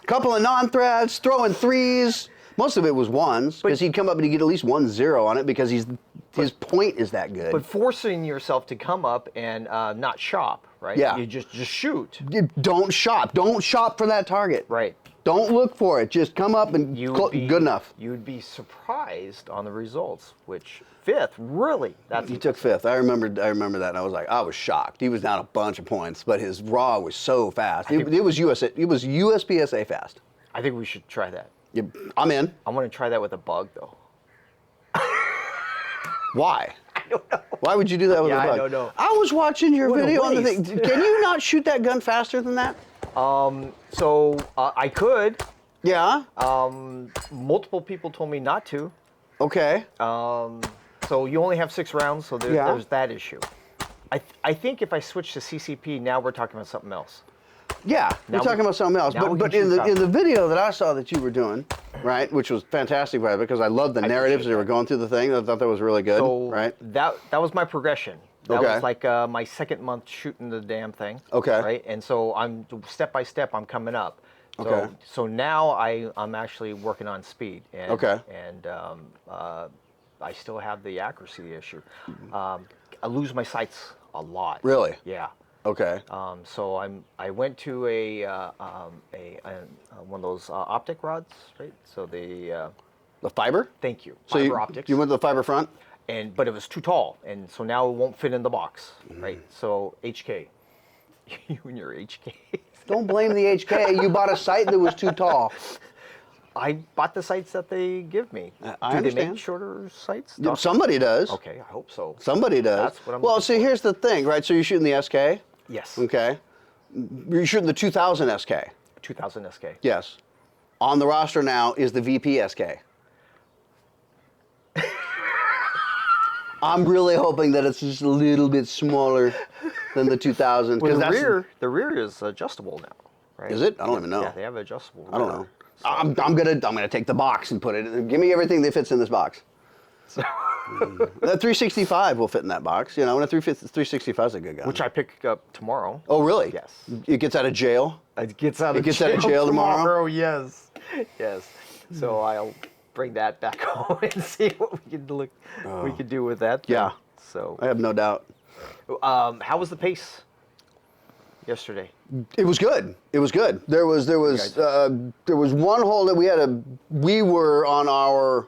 A: Couple of non-threats, throwing 3s. Most of it was 1s because he'd come up and he'd get at least 1-0 on it because his point is that good.
C: But forcing yourself to come up and not shop, right?
A: Yeah.
C: You just shoot.
A: Don't shop. Don't shop for that target.
C: Right.
A: Don't look for it. Just come up and good enough.
C: You'd be surprised on the results, which 5th, really.
A: He took 5th. I remember that, and I was shocked. He was down a bunch of points, but his raw was so fast. It was USPSA fast.
C: I think we should try that.
A: Yeah, I'm in.
C: I want to try that with a bug, though.
A: Why?
C: I don't know.
A: Why would you do that with a bug?
C: I don't know.
A: I was watching your
C: What a
A: video on the
C: waste.
A: thing. Can you not shoot that gun faster than that?
C: So I could.
A: Yeah.
C: Multiple people told me not to.
A: Okay.
C: So you only have 6 rounds, so there's that issue. I think if I switch to CCP, now we're talking about something else.
A: Yeah, we're talking about something else. But in the video that I saw that you were doing, right, which was fantastic, by the way, because I loved the narratives that were going through the thing. I thought that was really good. So right.
C: That was my progression. That was like my 2nd month shooting the damn thing.
A: Okay.
C: Right, and so I'm step by step. I'm coming up. So,
A: okay.
C: So now I'm actually working on speed. And, And I still have the accuracy issue. I lose my sights a lot.
A: Really?
C: Yeah.
A: Okay.
C: So I went to one of those optic rods, right? So the
A: fiber.
C: Thank you.
A: So
C: fiber optics.
A: You went to the fiber front.
C: But it was too tall, and so now it won't fit in the box, right? So HK, you and your HK.
A: Don't blame the HK. You bought a sight that was too tall.
C: I bought the sights that they give me.
A: I
C: Do they
A: understand.
C: make shorter sights?
A: Yeah, somebody does.
C: Okay, I hope so.
A: Somebody does.
C: That's what I'm
A: well,
C: looking
A: see, here's the thing, right? So you're shooting the SK.
C: Yes.
A: Okay. You're shooting the 2000 SK.
C: 2000 SK.
A: Yes. On the roster now is the VP SK. I'm really hoping that it's just a little bit smaller than the 2000.
C: Well,
A: That's,
C: the rear is adjustable now, right?
A: is it? I don't even know.
C: Yeah, they have adjustable.
A: I don't know. I'm gonna take the box and put it. Give me everything that fits in this box.
C: So,
A: That 365 will fit in that box. You know, and a 365 is a good gun.
C: which I pick up tomorrow.
A: Oh, really?
C: Yes.
A: It gets out of jail.
C: It gets out of
A: jail tomorrow?
C: Yes. Yes. So I'll bring that back home and see what we can do with that.
A: Yeah.
C: thing. So,
A: I have no doubt.
C: how was the pace yesterday?
A: It was good. It was good. There was one hole that we were on our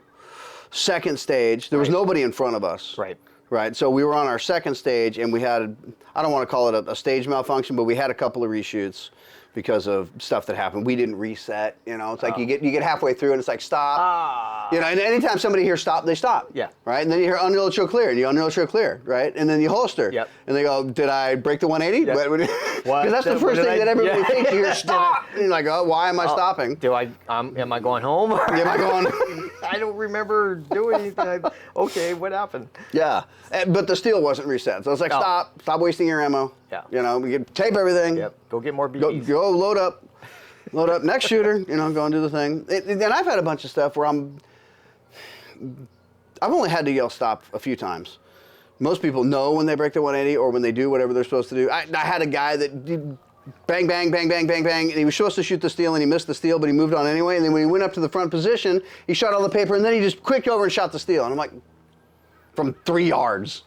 A: second stage. There was nobody in front of us.
C: Right.
A: Right. So we were on our second stage, and we had, I don't want to call it a stage malfunction, but we had a couple of reshoots because of stuff that happened. We didn't reset. You know, it's like you get halfway through, and it's like stop. You know, and anytime somebody hears stop, they stop.
C: Yeah.
A: Right. And then you hear unload show clear, and you unload show clear. Right. And then you holster.
C: Yep.
A: And they go, did I break the 180?
C: Yep.
A: Because that's the first thing that everybody thinks. You hear stop. And you're like, oh, why am I stopping?
C: Am I going home?
A: Am I going?
C: I don't remember doing anything. Okay, what happened?
A: Yeah, but the steel wasn't reset, so it's like stop wasting your ammo.
C: Yeah.
A: You know, we can tape everything.
C: Yep. Go get more BBs.
A: Go load up, next shooter. You know, go and do the thing. And I've had a bunch of stuff where I've only had to yell stop a few times. Most people know when they break the 180 or when they do whatever they're supposed to do. I had a guy that did bang, bang, bang, bang, bang, bang, and he was supposed to shoot the steel and he missed the steel, but he moved on anyway. And then when he went up to the front position, he shot all the paper and then he just quicked over and shot the steel. And I'm like, from 3 yards.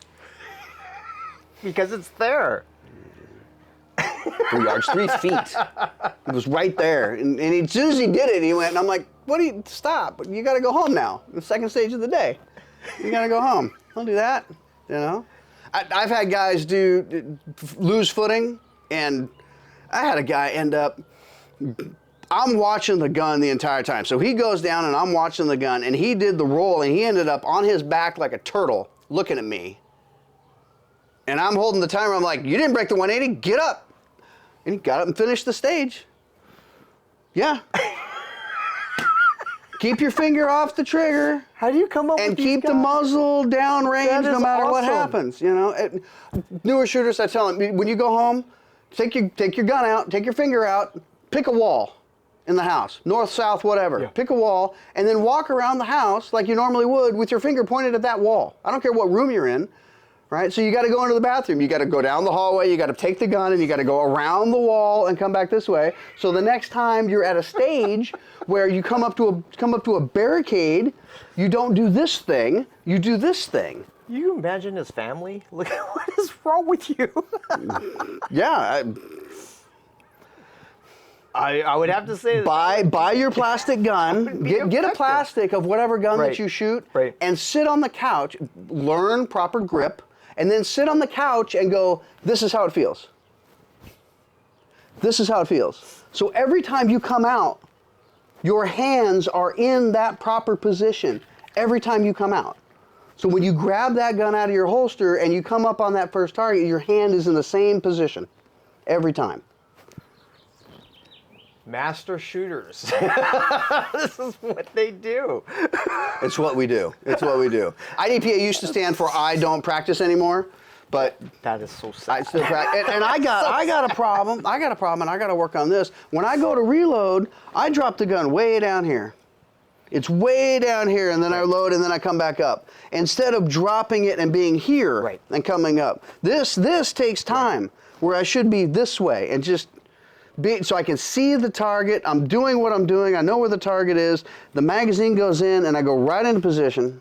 C: Because it's there.
A: 3 yards, 3 feet. It was right there. And as soon as he did it, he went, and I'm like, stop. You got to go home now. The second stage of the day. You got to go home. Don't do that, you know. I've had guys lose footing, and I had a guy end up, I'm watching the gun the entire time. So he goes down and I'm watching the gun, and he did the roll and he ended up on his back like a turtle looking at me. And I'm holding the timer. I'm like, you didn't break the 180, get up. And he got up and finished the stage. Yeah. Keep your finger off the trigger.
C: How do you come up with
A: and
C: these
A: keep
C: guys?
A: the muzzle down range
C: That
A: no
C: is
A: matter what
C: awesome.
A: happens. You know, newer shooters, I tell them, when you go home, take your gun out, take your finger out, pick a wall in the house, north, south, whatever.
C: Yeah.
A: Pick a wall, and then walk around the house like you normally would with your finger pointed at that wall. I don't care what room you're in, right? So you got to go into the bathroom. You got to go down the hallway. You got to take the gun, and you got to go around the wall and come back this way. So the next time you're at a stage where you come up to a barricade, you don't do this thing. You do this thing.
C: You imagine his family? Look, what is wrong with you?
A: Yeah.
C: I would have to say that.
A: Buy your plastic gun. Get a
C: effective.
A: plastic of whatever gun
C: Right.
A: that you shoot,
C: Right.
A: and sit on the couch. Learn proper grip, and then sit on the couch and go, this is how it feels. This is how it feels. So every time you come out, your hands are in that proper position every time you come out. So when you grab that gun out of your holster and you come up on that first target, your hand is in the same position every time.
C: Master shooters. This is what they do.
A: It's what we do. It's what we do. IDPA used to stand for I don't practice anymore, but
C: That is so
A: I
C: sad.
A: still practice. And I got a problem. I got a problem, and I got to work on this. When I go to reload, I drop the gun way down here. It's way down here, and then I load, and then I come back up. Instead of dropping it and being here
C: Right.
A: and coming up. This takes time, where I should be this way and just so I can see the target. I'm doing what I'm doing. I know where the target is. The magazine goes in, and I go right into position.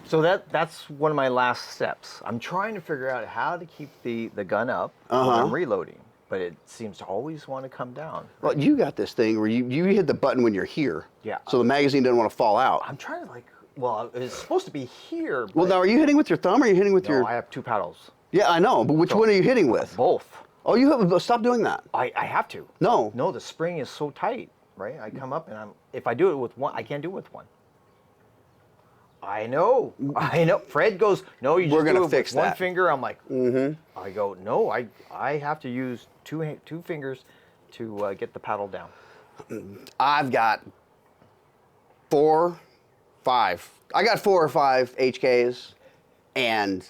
C: So that's one of my last steps. I'm trying to figure out how to keep the gun up when I'm reloading, but it seems to always want to come down.
A: Well, you got this thing where you hit the button when you're here.
C: Yeah.
A: So the magazine doesn't want to fall out.
C: I'm trying to it's supposed to be here. But
A: Well, now are you hitting with your thumb or are you hitting with
C: no,
A: your?
C: I have two paddles.
A: Yeah, I know, but which one are you hitting with?
C: Both.
A: Oh, you have. Stop doing that.
C: I have to.
A: No.
C: No, the spring is so tight. right? I come up and if I do it with one, I can't do it with one. I know. Fred goes, no, you just do it with one finger. I'm like, I go, no, I have to use two fingers to get the paddle down.
A: I've got 4, 5. I got 4 or 5 HKs, and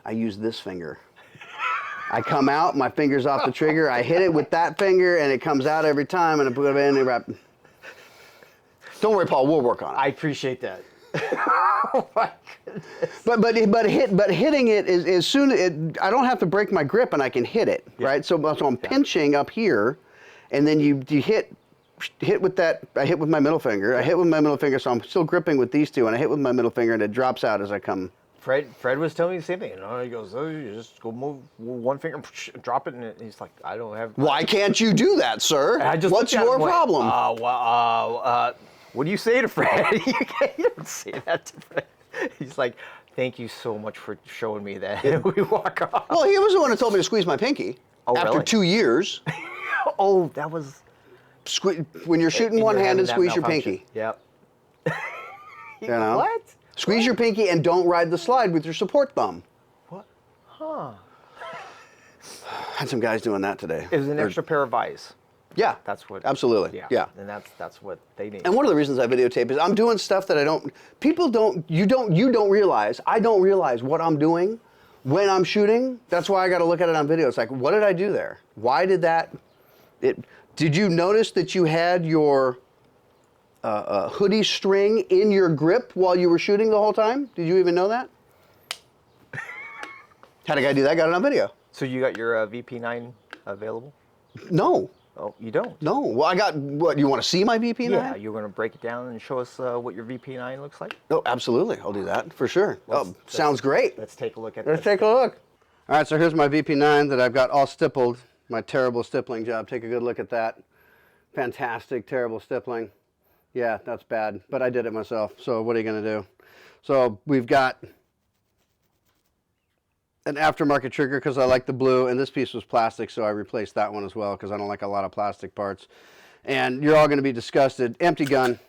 A: I use this finger. I come out, my finger's off the trigger, I hit it with that finger, and it comes out every time, and I put it in and wrap. Don't worry, Paul, we'll work on it.
C: I appreciate that. Oh my
A: goodness. But hitting it is as soon as I don't have to break my grip and I can hit it, right? So I'm pinching up here, and then you hit with that. I hit with my middle finger. I hit with my middle finger, so I'm still gripping with these two, and I hit with my middle finger, and it drops out as I come.
C: Fred was telling me the same thing. He goes, oh, you just go move one finger, drop it, and he's like, I don't have.
A: Why can't you do that, sir? What's your problem?
C: What do you say to Fred? You don't say that to Fred. He's like, thank you so much for showing me that. And we walk off.
A: Well, he was the one who told me to squeeze my pinky.
C: Oh,
A: after
C: really?
A: 2 years.
C: Oh, that was.
A: When you're shooting one-handed, squeeze your pinky.
C: Yep.
A: You know?
C: What?
A: Squeeze your pinky and don't ride the slide with your support thumb.
C: What? Huh.
A: Had some guys doing that today.
C: It was an extra pair of eyes.
A: Yeah,
C: that's what.
A: Absolutely. Yeah.
C: And that's what they need.
A: And one of the reasons I videotape is I'm doing stuff that people don't. You don't realize. I don't realize what I'm doing when I'm shooting. That's why I got to look at it on video. It's like, what did I do there? Why did that? Did you notice that you had your hoodie string in your grip while you were shooting the whole time? Did you even know that? Had a guy do that. Got it on video.
C: So you got your VP9 available?
A: No.
C: Oh, you don't?
A: No. Well, I got, what, you want to see my VP9?
C: Yeah, you're going to break it down and show us what your VP9 looks like?
A: Oh, absolutely. I'll do that, for sure. Sounds great.
C: Let's take a look at
A: this. Let's take a look. All right, so here's my VP9 that I've got all stippled. My terrible stippling job. Take a good look at that. Fantastic, terrible stippling. Yeah, that's bad, but I did it myself, so what are you going to do? So we've got an aftermarket trigger because I like the blue, and this piece was plastic, so I replaced that one as well because I don't like a lot of plastic parts. And you're all going to be disgusted. Empty gun.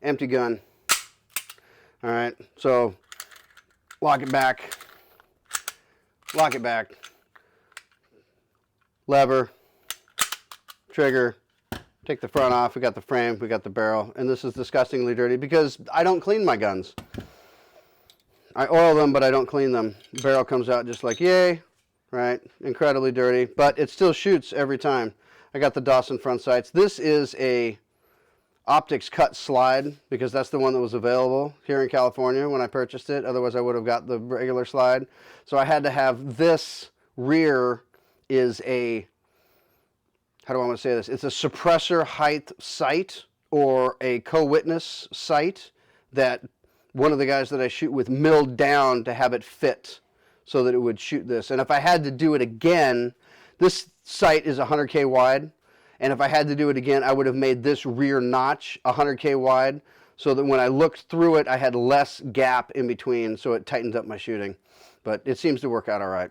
A: Empty gun. All right, so lock it back. Lock it back. Lever. Trigger. Take the front off. We got the frame. We got the barrel. And this is disgustingly dirty because I don't clean my guns. I oil them, but I don't clean them. The barrel comes out just like, yay, right? Incredibly dirty, but it still shoots every time. I got the Dawson front sights. This is a optics cut slide because that's the one that was available here in California when I purchased it. Otherwise, I would have got the regular slide. So I had to have this rear is a, how do I want to say this? It's a suppressor height sight or a co-witness sight that one of the guys that I shoot with milled down to have it fit so that it would shoot this. And if I had to do it again, this sight is 100K wide. And if I had to do it again, I would have made this rear notch 100K wide so that when I looked through it, I had less gap in between, so it tightened up my shooting. But it seems to work out all right.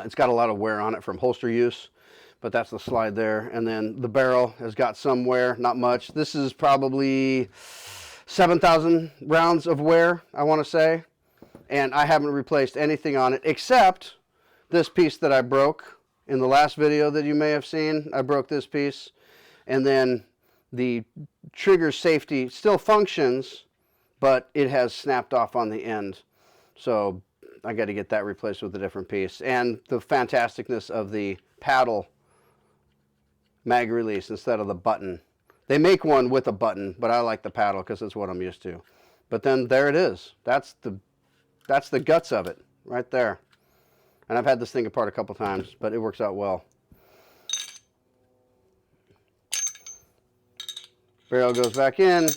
A: It's got a lot of wear on it from holster use, but that's the slide there. And then the barrel has got some wear, not much. This is probably 7,000 rounds of wear, I want to say, and I haven't replaced anything on it except this piece that I broke in the last video that you may have seen. I broke this piece, and then the trigger safety still functions, but it has snapped off on the end, so I got to get that replaced with a different piece. And the fantasticness of the paddle mag release instead of the button. They make one with a button, but I like the paddle because it's what I'm used to. But then there it is. That's the guts of it right there. And I've had this thing apart a couple times, but it works out well. Barrel goes back in.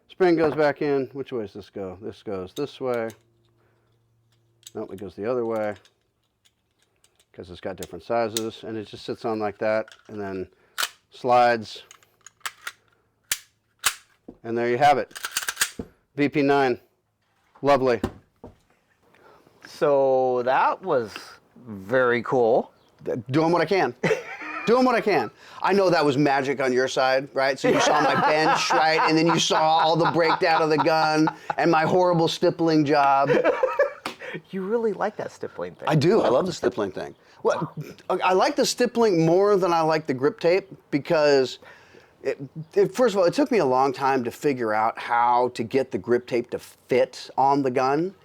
A: Spring goes back in. Which way does this go? This goes this way. Nope, it goes the other way because it's got different sizes, and it just sits on like that and then slides. And there you have it. VP9. Lovely.
C: So that was very cool.
A: Doing what I can. Doing what I can. I know that was magic on your side, right? So you saw my bench, right? And then you saw all the breakdown of the gun and my horrible stippling job.
C: You really like that stippling thing.
A: I do. I love the stippling thing. Well, I like the stippling more than I like the grip tape because, first of all, it took me a long time to figure out how to get the grip tape to fit on the gun.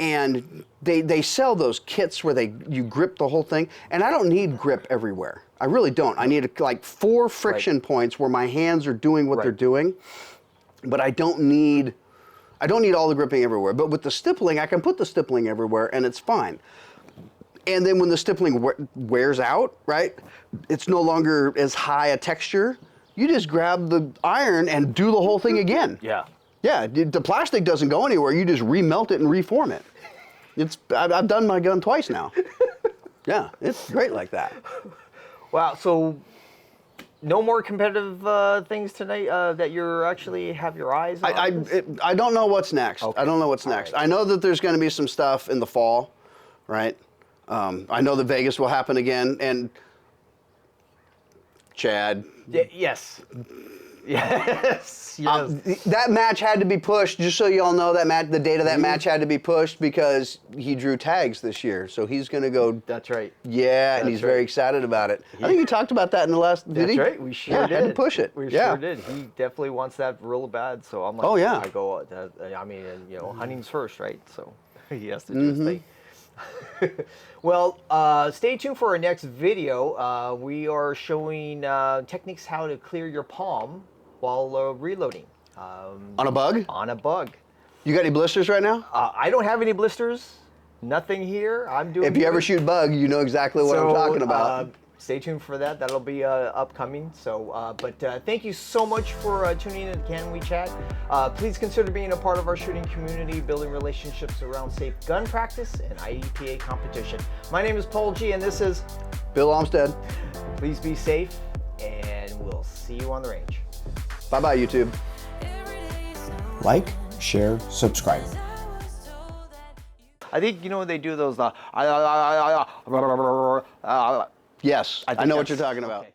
A: And they sell those kits where you grip the whole thing, and I don't need grip everywhere. I really don't. I need like 4 friction points where my hands are doing what they're doing, but I don't need all the gripping everywhere. But with the stippling, I can put the stippling everywhere, and it's fine. And then when the stippling wears out, right, it's no longer as high a texture. You just grab the iron and do the whole thing again.
C: Yeah.
A: Yeah, the plastic doesn't go anywhere. You just remelt it and reform it. I've done my gun twice now. Yeah, it's great like that.
C: Wow, so no more competitive things tonight that you're actually have your eyes on?
A: I don't know what's next.
C: Okay.
A: I don't know what's next.
C: Right.
A: I know that there's going to be some stuff in the fall, right? I know that Vegas will happen again, and Chad.
C: Yes. Yes.
A: That match had to be pushed, just so you all know, the date of that match had to be pushed because he drew tags this year. So he's going to go.
C: That's right.
A: Yeah, and he's very excited about it. I think you talked about that in the last video.
C: That's right. We sure did.
A: Had to push it.
C: We sure did. He definitely wants that real bad. So I'm like,
A: oh, yeah.
C: I go, I mean, you know, hunting's first, right? So he has to do his thing. Well, stay tuned for our next video. We are showing techniques how to clear your palm while reloading.
A: On a bug?
C: On a bug.
A: You got any blisters right now?
C: I don't have any blisters. Nothing here. I'm doing.
A: If you ever shoot bug, you know exactly what I'm talking about.
C: Stay tuned for that. That'll be upcoming. So, but thank you so much for tuning in to Can We Chat. Please consider being a part of our shooting community, building relationships around safe gun practice and IDPA competition. My name is Paul G, and this is
A: Bill Amstead.
C: Please be safe, and we'll see you on the range.
A: Bye-bye, YouTube.
B: Like, share, subscribe.
C: I think, you know, they do those,
A: Yes, I know what you're talking about.
C: Okay.